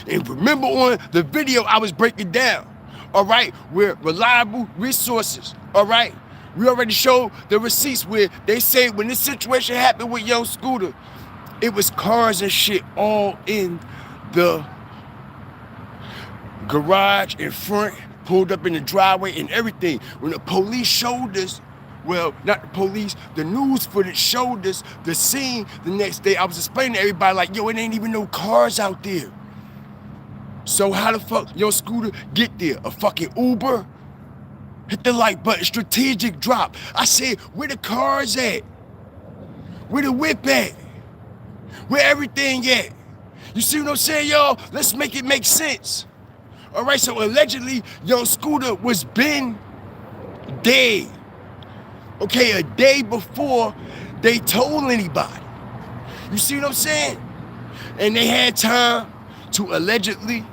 And remember on the video I was breaking down, all right, where reliable resources, all right? We already showed the receipts where they say when this situation happened with young Scooter, it was cars and shit all in the garage in front, pulled up in the driveway and everything. When the police showed us, well, not the police, the news footage showed us the scene the next day, I was explaining to everybody like, yo, it ain't even no cars out there. So how the fuck your Scooter get there? A fucking Uber? Hit the like button, strategic drop. I said, where the cars at? Where the whip at? Where everything at? You see what I'm saying, y'all? Let's make it make sense. All right, so allegedly, young Scooter was been dead. Okay, a day before they told anybody. You see what I'm saying? And they had time to allegedly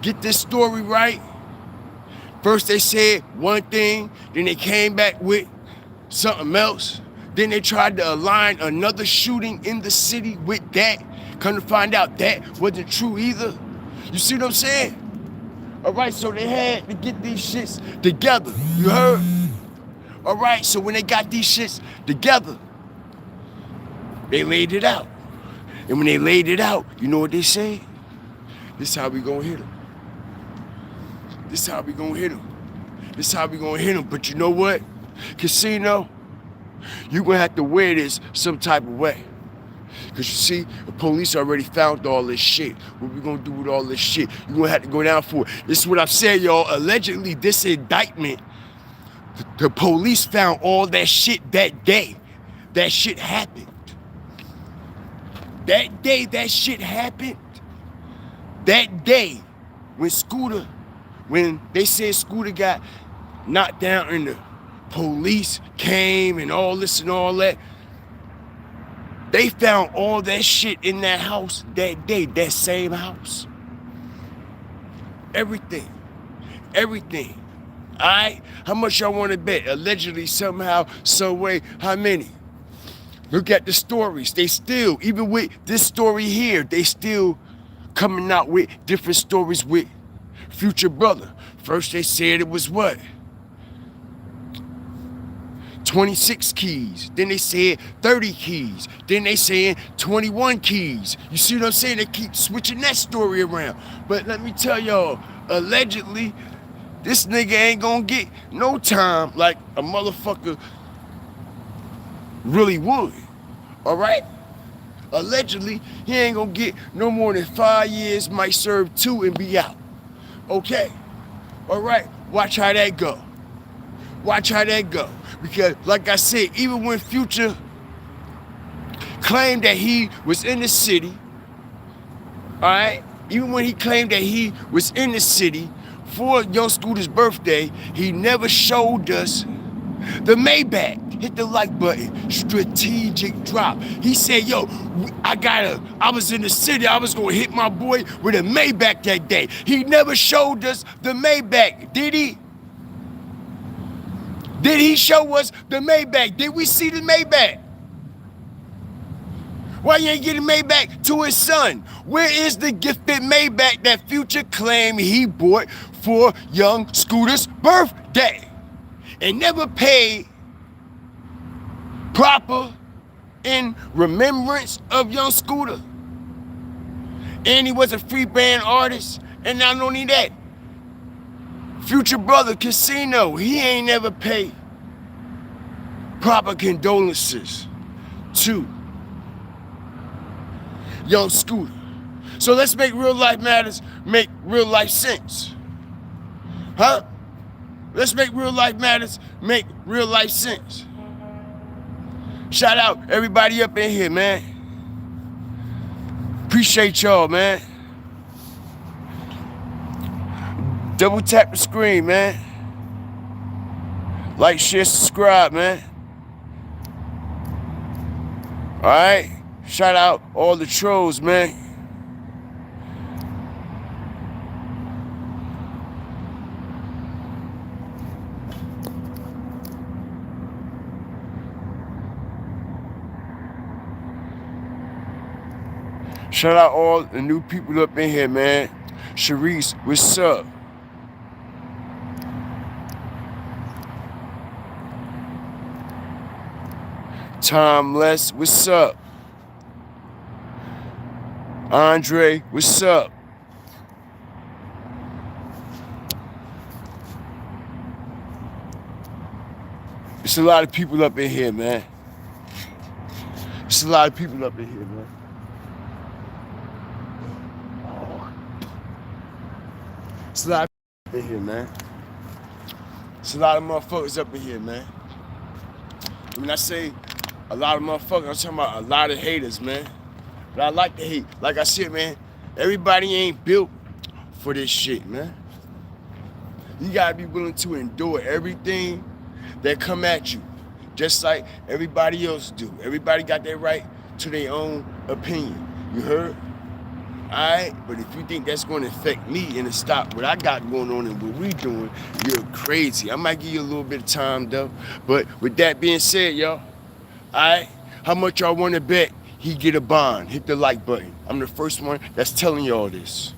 get this story right. First they said one thing, then they came back with something else. Then they tried to align another shooting in the city with that. Come to find out that wasn't true either. You see what I'm saying? All right, so they had to get these shits together. You heard? All right, so when they got these shits together, they laid it out. And when they laid it out, you know what they said? This how we gonna hit them. This how we gonna hit them. This how we gonna hit them. But you know what? Casino, you gonna have to wear this some type of way. Because you see, the police already found all this shit. What we gonna do with all this shit? You gonna have to go down for it. This is what I've said, y'all. Allegedly, this indictment, the police found all that shit that day. That shit happened. That day that shit happened. That day when they said Scooter got knocked down and the police came and all this and all that, they found all that shit in that house that day, that same house. Everything. Everything. All right? How much y'all want to bet? Allegedly, somehow, some way, how many? Look at the stories. They still, even with this story here, they still coming out with different stories with Future Brother. First they said it was what? 26 keys. Then they said 30 keys. Then they saying 21 keys. You see what I'm saying? They keep switching that story around. But let me tell y'all, allegedly, this nigga ain't gonna get no time like a motherfucker really would. All right? Allegedly, he ain't gonna get no more than 5 years, might serve 2 and be out. Okay? All right? Watch how that go. Watch how that go. Because, like I said, even when Future claimed that he was in the city, all right? Even when he claimed that he was in the city for Young Scooter's birthday, he never showed us the Maybach. Hit the like button. Strategic drop. He said, yo, I was in the city. I was going to hit my boy with a Maybach that day. He never showed us the Maybach, did he? Did he show us the Maybach? Did we see the Maybach? Why you ain't getting Maybach to his son? Where is the gifted Maybach that Future claimed he bought for Young Scooter's birthday? And never paid proper in remembrance of Young Scooter. And he was a free band artist. And not only that, Future Brother Casino, he ain't never paid proper condolences to Young Scooter. So let's make real life matters make real life sense. Huh? Let's make real life matters make real life sense. Shout out everybody up in here, man. Appreciate y'all, man. Double tap the screen, man. Like, share, subscribe, man. All right? Shout out all the trolls, man. Shout out all the new people up in here, man. Sharice, what's up? Timeless, what's up? Andre, what's up? It's a lot of people up in here, man. It's a lot of people up in here, man. It's a lot of people up in here, man. It's a lot of motherfuckers up in here, man. When I say a lot of motherfuckers, I'm talking about a lot of haters, man. But I like to hate. Like I said, man, everybody ain't built for this shit, man. You gotta be willing to endure everything that come at you, just like everybody else do. Everybody got their right to their own opinion. You heard? Alright? But if you think that's gonna affect me and to stop what I got going on and what we doing, you're crazy. I might give you a little bit of time though. But with that being said, y'all, alright? How much y'all wanna bet he get a bond? Hit the like button. I'm the first one that's telling y'all this.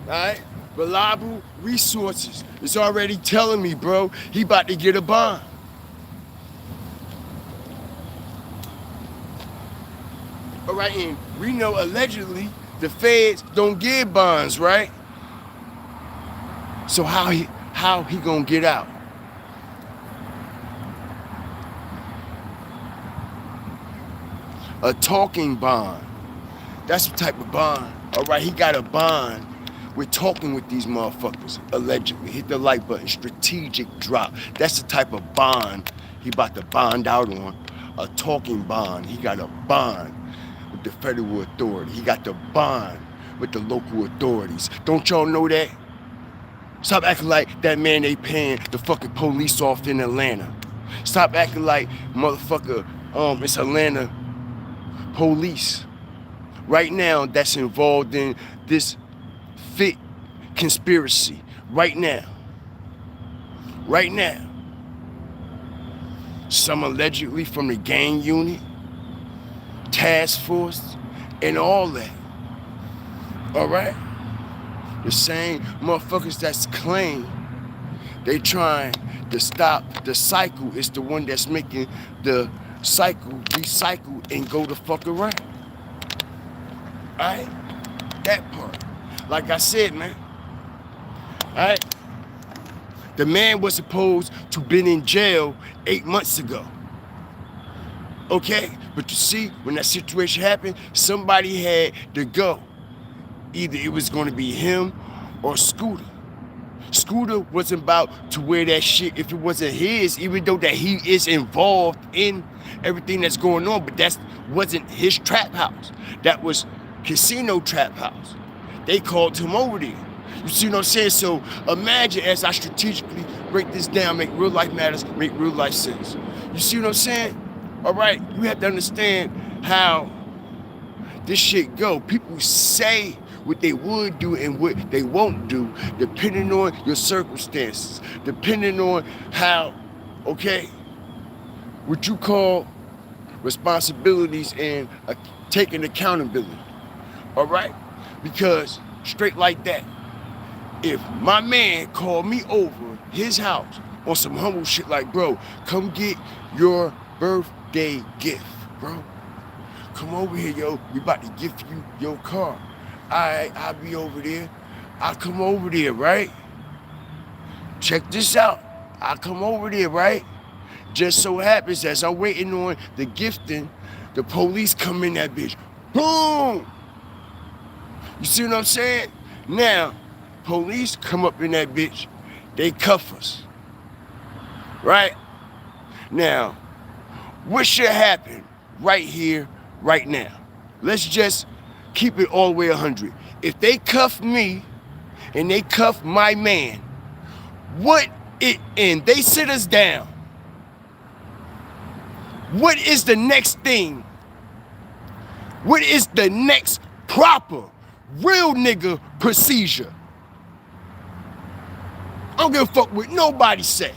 Alright? Reliable resources is already telling me, bro, he about to get a bond. All right, and we know allegedly the feds don't give bonds, right? So how he gonna get out? A talking bond. That's the type of bond. All right, he got a bond. We're talking with these motherfuckers, allegedly. Hit the like button, strategic drop. That's the type of bond he about to bond out on. A talking bond. He got a bond with the federal authority. He got the bond with the local authorities. Don't y'all know that? Stop acting like that man they paying the fucking police off in Atlanta. Stop acting like motherfucker, it's Atlanta police right now that's involved in this fit conspiracy right now. Right now. Some allegedly from the gang unit, task force, and all that. All right? The same motherfuckers that's claim they trying to stop the cycle is the one that's making the cycle recycle and go the fuck around. Alright? That part. Like I said, man. Alright? The man was supposed to been in jail 8 months ago. Okay? But you see, when that situation happened, somebody had to go. Either it was gonna be him or Scooter. Scooter wasn't about to wear that shit if it wasn't his, even though that he is involved in everything that's going on, but that wasn't his trap house. That was Casino Trap House. They called him over there. You see what I'm saying? So imagine as I strategically break this down, make real life matters, make real life sense. You see what I'm saying? All right, you have to understand how this shit go. People say what they would do and what they won't do, depending on your circumstances, depending on how, okay, what you call responsibilities and taking accountability, all right? Because straight like that, if my man called me over his house on some humble shit like, bro, come get your birthday gift, bro. Come over here, yo, we about to gift you your car. Alright, I'll be over there. I'll come over there, right? Check this out. I'll come over there, right? Just so happens as I'm waiting on the gifting, the police come in that bitch. Boom! You see what I'm saying? Now, police come up in that bitch. They cuff us. Right? Now, what should happen right here, right now? Let's just keep it all the way 100. If they cuff me and they cuff my man, and they sit us down, what is the next thing? What is the next proper real nigga procedure? I don't give a fuck what nobody say.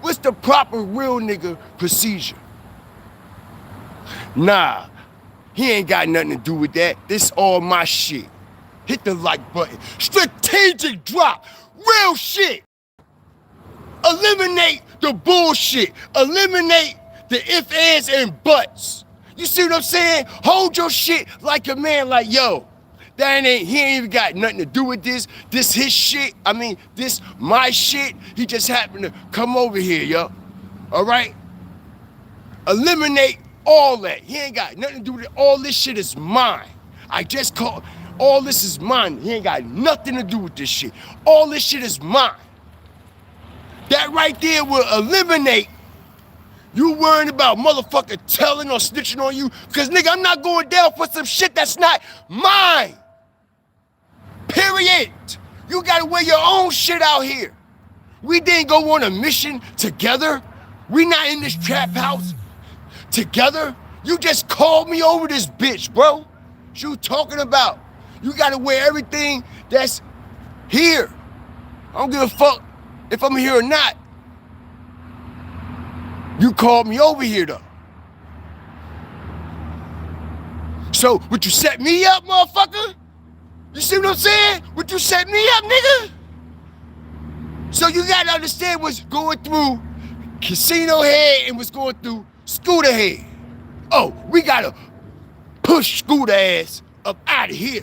What's the proper real nigga procedure? Nah, he ain't got nothing to do with that. This all my shit. Hit the like button. Strategic drop. Real shit. Eliminate the bullshit. Eliminate the ifs, ands, and buts. You see what I'm saying? Hold your shit like a man, like, yo, he ain't even got nothing to do with this. This his shit. I mean, this my shit. He just happened to come over here, yo. All right? Eliminate all that. He ain't got nothing to do with it. All this shit is mine. I just called. All this is mine. He ain't got nothing to do with this shit. All this shit is mine. That right there will eliminate you worrying about motherfucker telling or snitching on you. Because, nigga, I'm not going down for some shit that's not mine. Period. You gotta wear your own shit out here. We didn't go on a mission together. We not in this trap house together. You just called me over this bitch, bro. What you talking about? You gotta wear everything that's here. I don't give a fuck if I'm here or not. You called me over here though. So, would you set me up, motherfucker? You see what I'm saying? Would you set me up, nigga? So you gotta understand what's going through Casino Head and what's going through Scooter Head. Oh, we gotta push Scooter ass up out of here.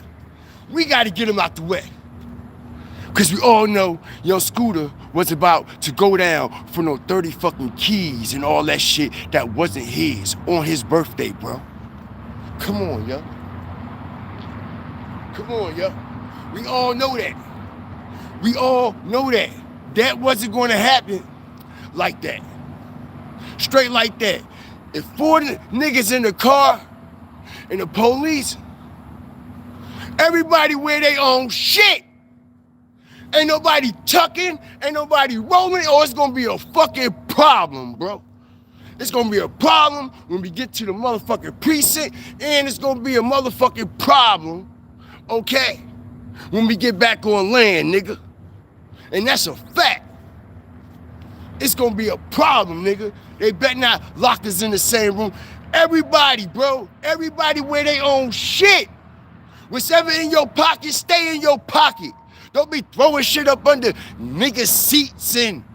We gotta get him out the way. Cause we all know, yo, Scooter was about to go down for no 30 fucking keys and all that shit that wasn't his on his birthday, bro. Come on, yo. Come on, yo. We all know that. We all know that. That wasn't going to happen like that. Straight like that. If 4 niggas in the car and the police, everybody wear their own shit. Ain't nobody tucking, ain't nobody rolling, or it's gonna be a fucking problem, bro. It's gonna be a problem when we get to the motherfucking precinct, and it's gonna be a motherfucking problem, okay, when we get back on land, nigga. And that's a fact. It's gonna be a problem, nigga. They better not lock us in the same room. Everybody, bro, everybody wear their own shit. Whatever in your pocket, stay in your pocket. Don't be throwing shit up under niggas' seats and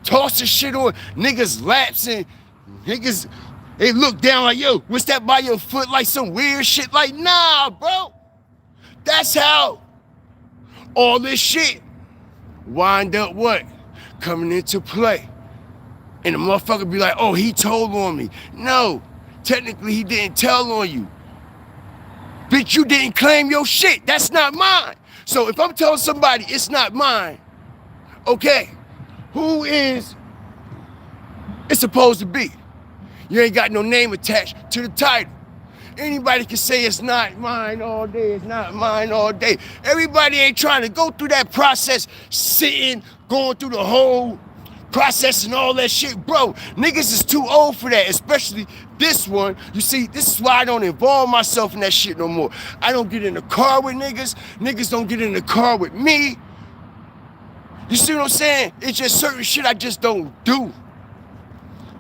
tossing shit on niggas' laps and niggas, they look down like, yo, what's that by your foot? Like some weird shit. Like, nah, bro. That's how all this shit wind up what? Coming into play. And the motherfucker be like, oh, he told on me. No, technically he didn't tell on you. Bitch, you didn't claim your shit. That's not mine. So if I'm telling somebody it's not mine, okay, who is it supposed to be? You ain't got no name attached to the title. Anybody can say it's not mine all day, it's not mine all day. Everybody ain't trying to go through that process, sitting, going through the whole process and all that shit. Bro, niggas is too old for that, especially this one. You see, this is why I don't involve myself in that shit no more. I don't get in the car with niggas. Niggas don't get in the car with me. You see what I'm saying? It's just certain shit I just don't do.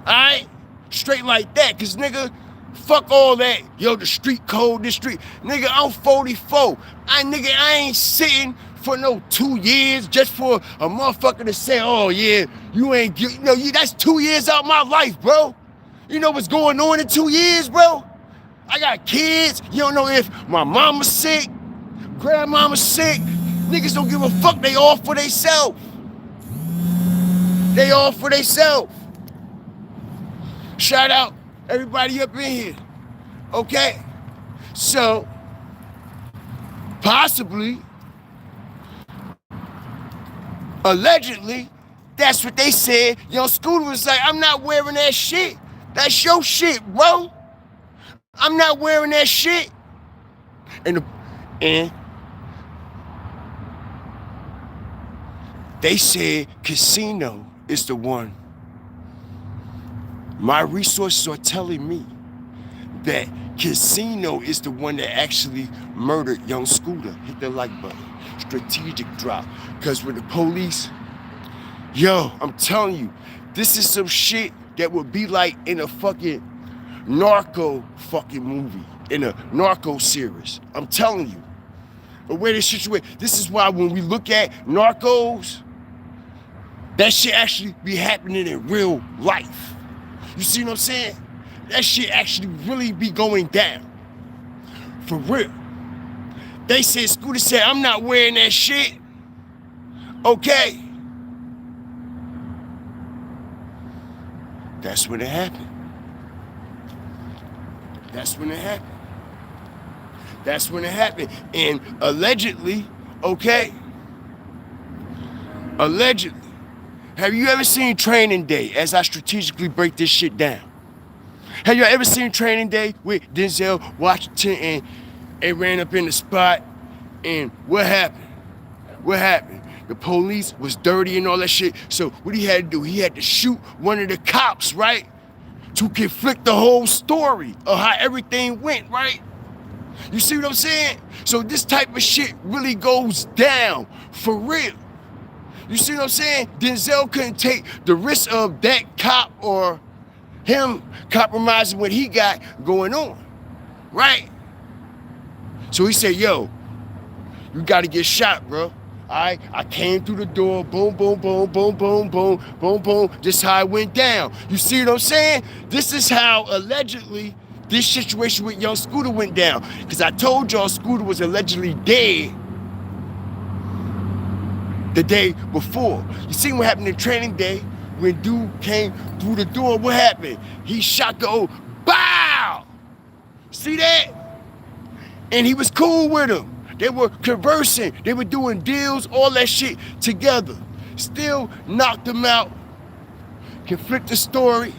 Alright? Straight like that, cause nigga, fuck all that. Yo, the street code, this street. Nigga, I'm 44. I ain't sitting for no 2 years just for a motherfucker to say, oh yeah, you ain't, you know, that's 2 years out my life, bro. You know what's going on in 2 years, bro? I got kids. You don't know if my mama's sick, grandmama's sick. Niggas don't give a fuck. They all for theyself. They all for theyself. Shout out everybody up in here. Okay? So, possibly, allegedly, that's what they said. Young Scooter was like, I'm not wearing that shit. That's your shit, bro. I'm not wearing that shit. And they said Casino is the one. My resources are telling me that Casino is the one that actually murdered Young Scooter. Hit the like button. Strategic drop. Because with the police, yo, I'm telling you, this is some shit that would be like in a fucking narco fucking movie, in a narco series. I'm telling you. The way this situation, this is why when we look at narcos, that shit actually be happening in real life. You see what I'm saying? That shit actually really be going down. For real. They said, Scooter said, I'm not wearing that shit. Okay. That's when it happened. That's when it happened. That's when it happened. And allegedly, okay, allegedly, have you ever seen Training Day as I strategically break this shit down? Have you ever seen Training Day with Denzel Washington and they ran up in the spot and what happened? What happened? The police was dirty and all that shit. So what he had to do, he had to shoot one of the cops, right? To conflict the whole story of how everything went, right? You see what I'm saying? So this type of shit really goes down for real. You see what I'm saying? Denzel couldn't take the risk of that cop or him compromising what he got going on, right? So he said, yo, you gotta get shot, bro. I came through the door, boom, boom, boom, boom, boom, boom, boom, boom. This is how it went down. You see what I'm saying? This is how allegedly this situation with Young Scooter went down. Because I told y'all Scooter was allegedly dead the day before. You see what happened in Training Day? When dude came through the door, what happened? He shot the old, bow! See that? And he was cool with him. They were conversing. They were doing deals, all that shit together. Still knocked him out. Conflict the story.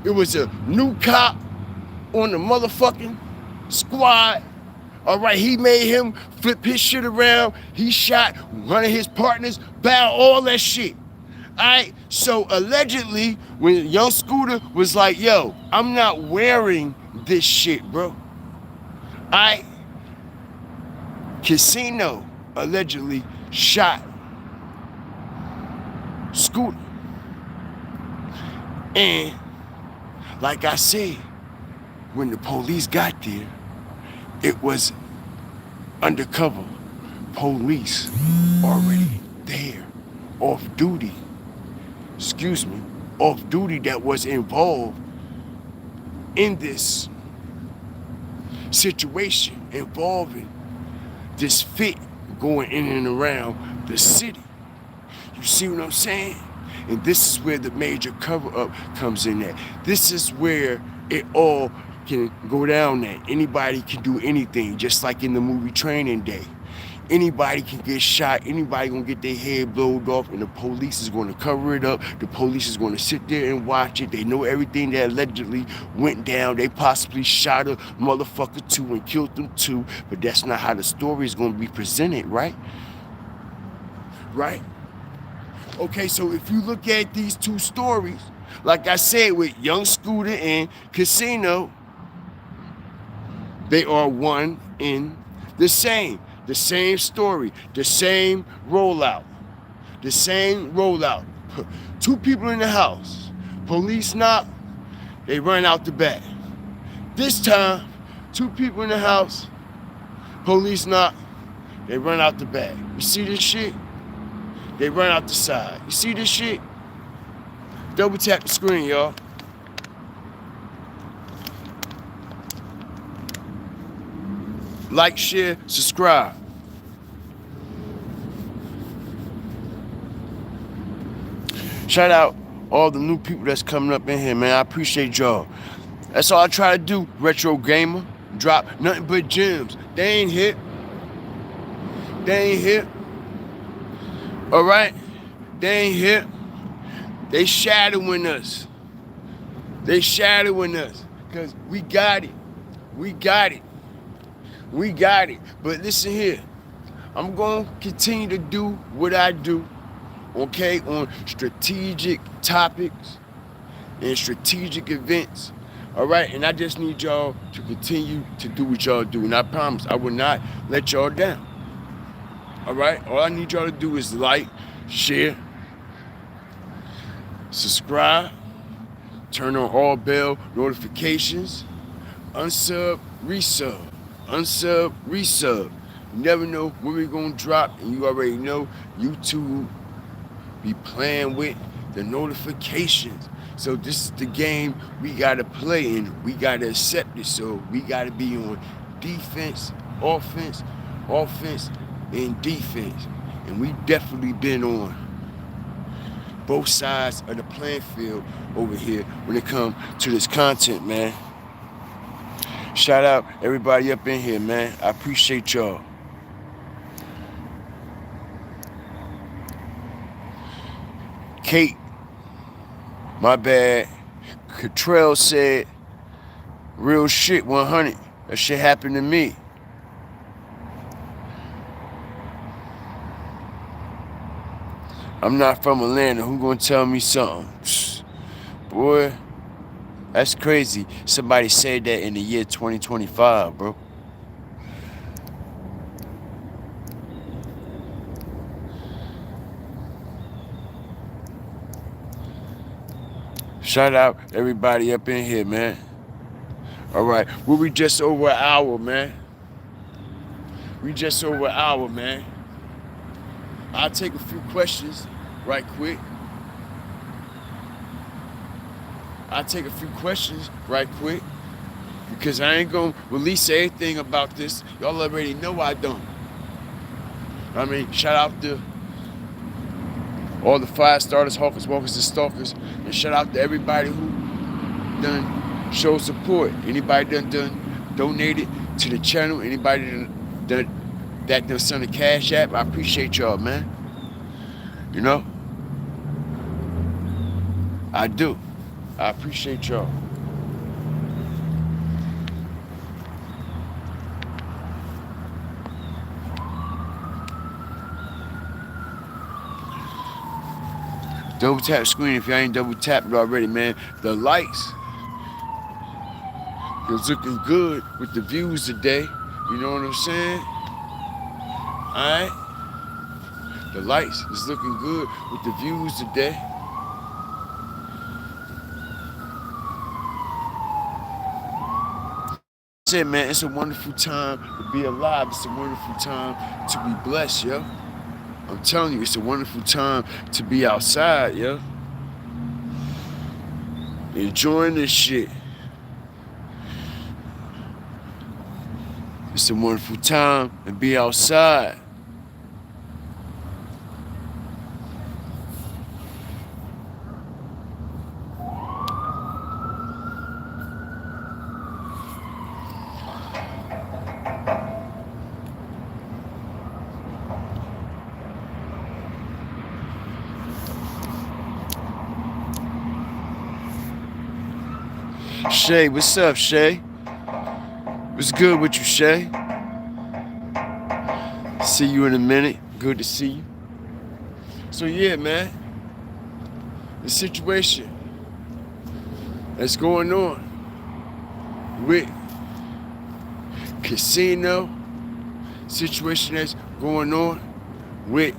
It was a new cop on the motherfucking squad. All right, he made him flip his shit around. He shot one of his partners, bow, all that shit. All right, so allegedly, when young Scooter was like, yo, I'm not wearing this shit, bro. All right, Casino allegedly shot Scooter. And like I said, when the police got there, it was undercover police already there, off duty, that was involved in this situation involving this fit going in and around the city. You see what I'm saying? And this is where the major cover-up comes in at. This is where it all can go down at. Anybody can do anything, just like in the movie Training Day. Anybody can get shot, anybody gonna get their head blowed off, and the police is gonna cover it up. The police is gonna sit there and watch it. They know everything that allegedly went down. They possibly shot a motherfucker too and killed them too, but that's not how the story is gonna be presented, right? Right? Okay, so if you look at these two stories, like I said, with Young Scooter and Casino, they are one in the same. The same story, the same rollout. Two people in the house. Police knock, they run out the back. This time, two people in the house, police knock, they run out the back. You see this shit? They run out the side. You see this shit? Double tap the screen, y'all. Like, share, subscribe. Shout out all the new people that's coming up in here, man. I appreciate y'all. That's all I try to do. Retro Gamer, drop nothing but gems. They ain't hit. All right? They ain't hit. They shadowing us. Because we got it. But listen here, I'm going to continue to do what I do, okay, on strategic topics and strategic events, all right? And I just need y'all to continue to do what y'all do. And I promise I will not let y'all down, all right? All I need y'all to do is like, share, subscribe, turn on all bell notifications, unsub, resub. You never know when we're gonna drop, and you already know YouTube be playing with the notifications. So this is the game we gotta play in. We gotta accept it. So we gotta be on defense, offense, and defense. And we definitely been on both sides of the playing field over here when it comes to this content, man. Shout out everybody up in here, man. I appreciate y'all. Kate, my bad. Cottrell said, real shit, 100. That shit happened to me. I'm not from Atlanta. Who gonna tell me something? Boy, that's crazy. Somebody said that in the year 2025, bro. Shout out everybody up in here, man. All right, we just over an hour, man. I'll take a few questions right quick. Because I ain't gonna release anything about this. Y'all already know I don't. I mean, shout out to all the fire starters, hawkers, walkers, and stalkers. And shout out to everybody who done showed support. Anybody done donated to the channel. Anybody that done send a Cash App, I appreciate y'all, man. You know, I do. I appreciate y'all. Double tap the screen if y'all ain't double tapped it already, man. The lights is looking good with the views today. You know what I'm saying? Alright? The lights is looking good with the views today. I said, man, it's a wonderful time to be alive. It's a wonderful time to be blessed, yo. I'm telling you, it's a wonderful time to be outside, yo. Enjoying this shit. It's a wonderful time to be outside. Shay, what's up, Shay? What's good with you, Shay? See you in a minute. Good to see you. So yeah, man, the situation that's going on with casino, situation that's going on with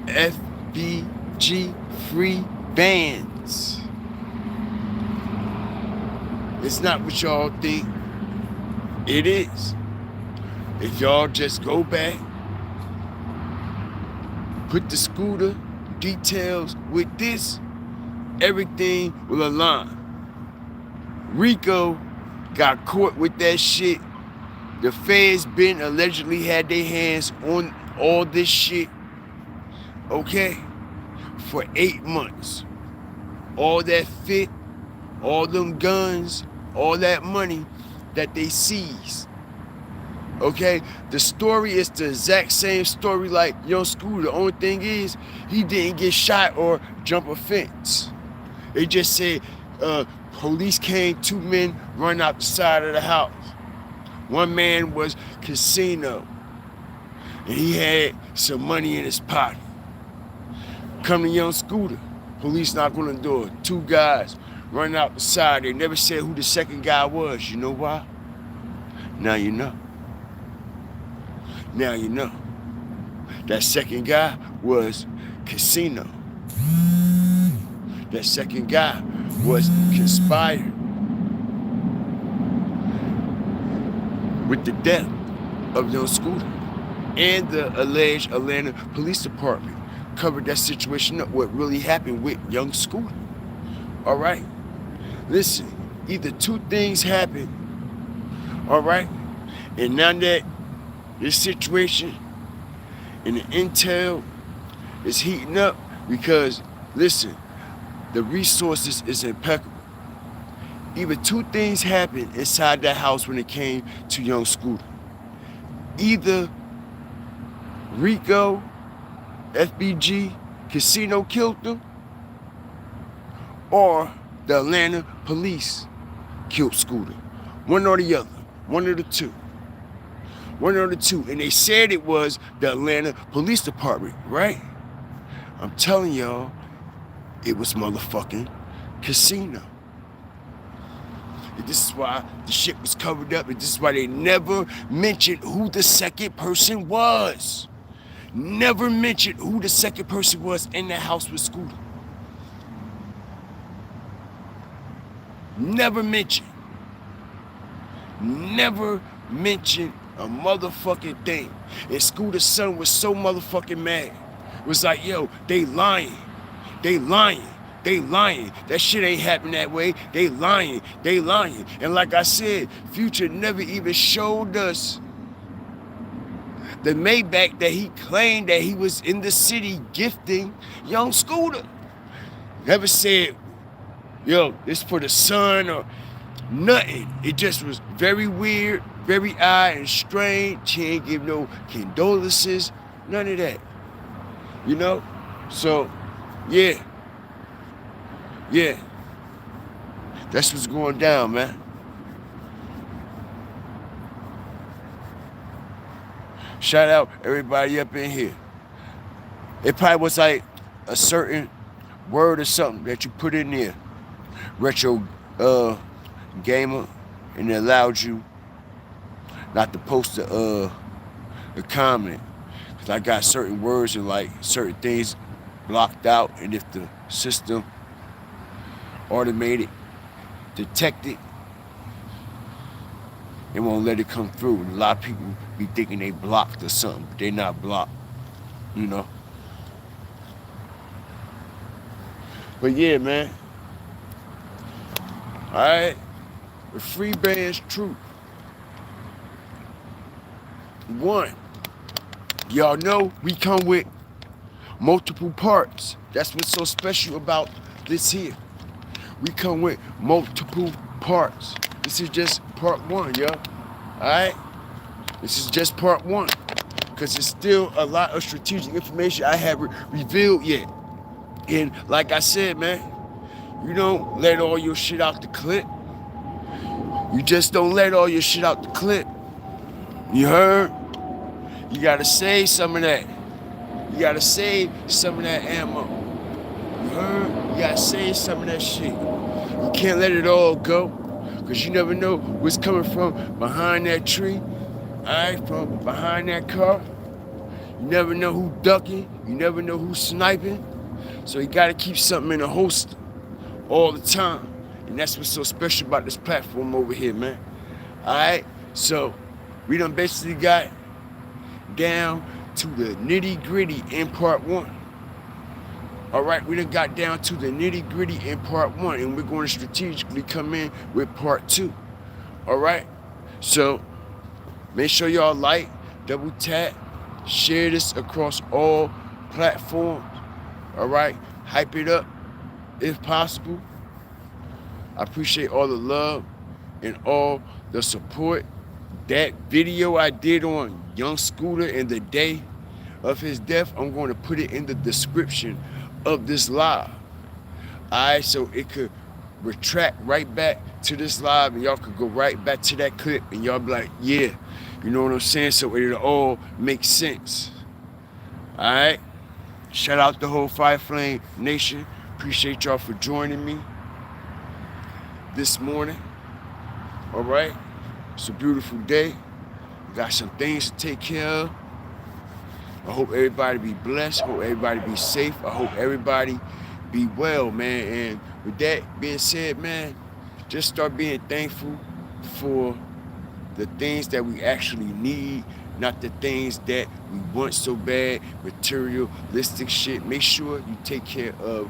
FBG free bands. It's not what y'all think it is. If y'all just go back, put the scooter details with this, everything will align. RICO got caught with that shit. The feds been allegedly had their hands on all this shit, okay, for 8 months. All that fit, all them guns, all that money that they seized. Okay, the story is the exact same story like Young Scooter. The only thing is, he didn't get shot or jump a fence. They just said police came, 2 men run out the side of the house. One man was casino, and he had some money in his pocket. Come to Young Scooter, police knock on the door. 2 guys run out the side. They never said who the second guy was. You know why? Now you know. Now you know. That second guy was casino. That second guy was conspired with the death of Young Scooter. And the alleged Atlanta Police Department covered that situation up, what really happened with Young Scooter. All right? Listen, either 2 things happen, all right? And now that this situation and the intel is heating up because, listen, the resources is impeccable. Either 2 things happened inside that house when it came to Young Scooter. Either RICO, FBG, casino killed them, or the Atlanta police killed Scooter. One or the other. One of the 2. One or the 2. And they said it was the Atlanta Police Department, right? I'm telling y'all, it was motherfucking casino. And this is why the shit was covered up, and this is why they never mentioned who the second person was. Never mentioned who the second person was in the house with Scooter. Never mentioned. Never mentioned a motherfucking thing. And Scooter's son was so motherfucking mad. It was like, yo, they lying. They lying. They lying. That shit ain't happen that way. They lying. They lying. And like I said, Future never even showed us the Maybach that he claimed that he was in the city gifting Young Scooter. Never said, yo, this for the son or nothing. It just was very weird, very eye and strained. She ain't give no condolences, none of that. You know? So, yeah. Yeah. That's what's going down, man. Shout out everybody up in here. It probably was like a certain word or something that you put in there. Retro gamer, and it allowed you not to post a comment. Cause I got certain words and like certain things blocked out, and if the system automated detected, it won't let it come through. And a lot of people be thinking they blocked or something, but they not blocked, you know. But yeah, man. Alright. The free band's truth. One, y'all know we come with multiple parts. That's what's so special about this here. We come with multiple parts. This is just part one, yo. Alright? This is just part one. Because there's still a lot of strategic information I haven't revealed yet. And like I said, man, you don't let all your shit out the clip. You just don't let all your shit out the clip. You heard? You gotta save some of that. You gotta save some of that ammo. You heard? You gotta save some of that shit. You can't let it all go, because you never know what's coming from behind that tree, alright, from behind that car. You never know who ducking. You never know who's sniping. So you gotta keep something in the holster all the time. And that's what's so special about this platform over here, man. Alright? So we done basically got down to the nitty-gritty in part one. Alright, we done got down to the nitty-gritty in part one, and we're going to strategically come in with part two. Alright? So make sure y'all like, double tap, share this across all platforms. Alright? Hype it up if possible. I appreciate all the love and all the support. That video I did on Young Scooter and the day of his death, I'm going to put it in the description of this live. Alright, so it could retract right back to this live, and y'all could go right back to that clip, and y'all be like, yeah, you know what I'm saying? So it'll all make sense. Alright? Shout out the whole Fire Flame Nation. Appreciate y'all for joining me this morning. Alright? It's a beautiful day. Got some things to take care of. I hope everybody be blessed. Hope everybody be safe. I hope everybody be well, man. And with that being said, man, just start being thankful for the things that we actually need, not the things that we want so bad, materialistic shit. Make sure you take care of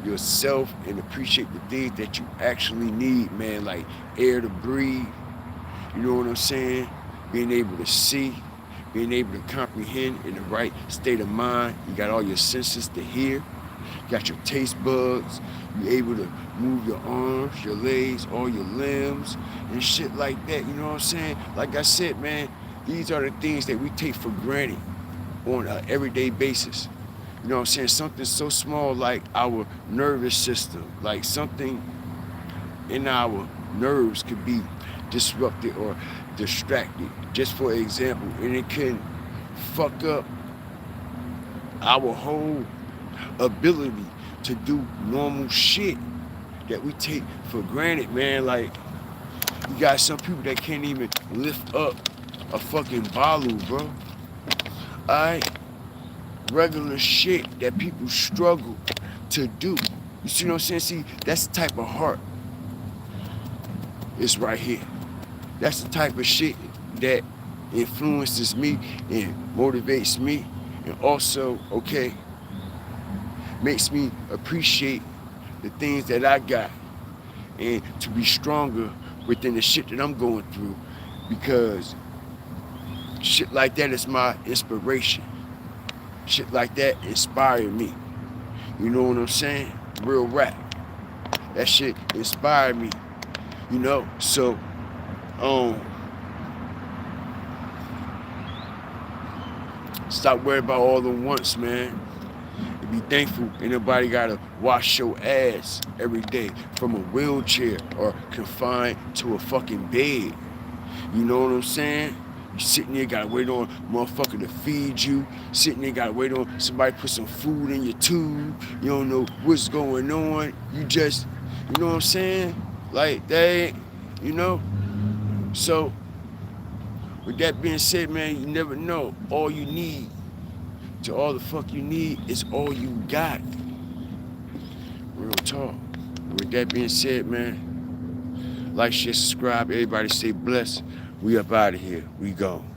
yourself and appreciate the things that you actually need, man, like air to breathe. You know what I'm saying? Being able to see, being able to comprehend in the right state of mind. You got all your senses to hear. You got your taste buds. You're able to move your arms, your legs, all your limbs, and shit like that. You know what I'm saying? Like I said, man, these are the things that we take for granted on an everyday basis. You know what I'm saying? Something so small like our nervous system, like something in our nerves could be disrupted or distracted, just for example, and it can fuck up our whole ability to do normal shit that we take for granted, man. Like, you got some people that can't even lift up a fucking bottle, bro. Alright? Regular shit that people struggle to do. You see what I'm saying? See, that's the type of heart it's right here. That's the type of shit that influences me and motivates me, and also, okay, makes me appreciate the things that I got and to be stronger within the shit that I'm going through, because shit like that is my inspiration. Shit like that inspired me. You know what I'm saying? Real rap. That shit inspired me. You know, so Stop worrying about all the wants, man. And be thankful ain't nobody gotta wash your ass every day from a wheelchair or confined to a fucking bed. You know what I'm saying? You sitting there, gotta wait on a motherfucker to feed you. Sitting there, gotta wait on somebody to put some food in your tube. You don't know what's going on. You just, you know what I'm saying? Like, they, you know? So, with that being said, man, you never know. All you need, to all the fuck you need, is all you got. Real talk. With that being said, man, like, share, subscribe. Everybody stay blessed. We up out of here. We gone.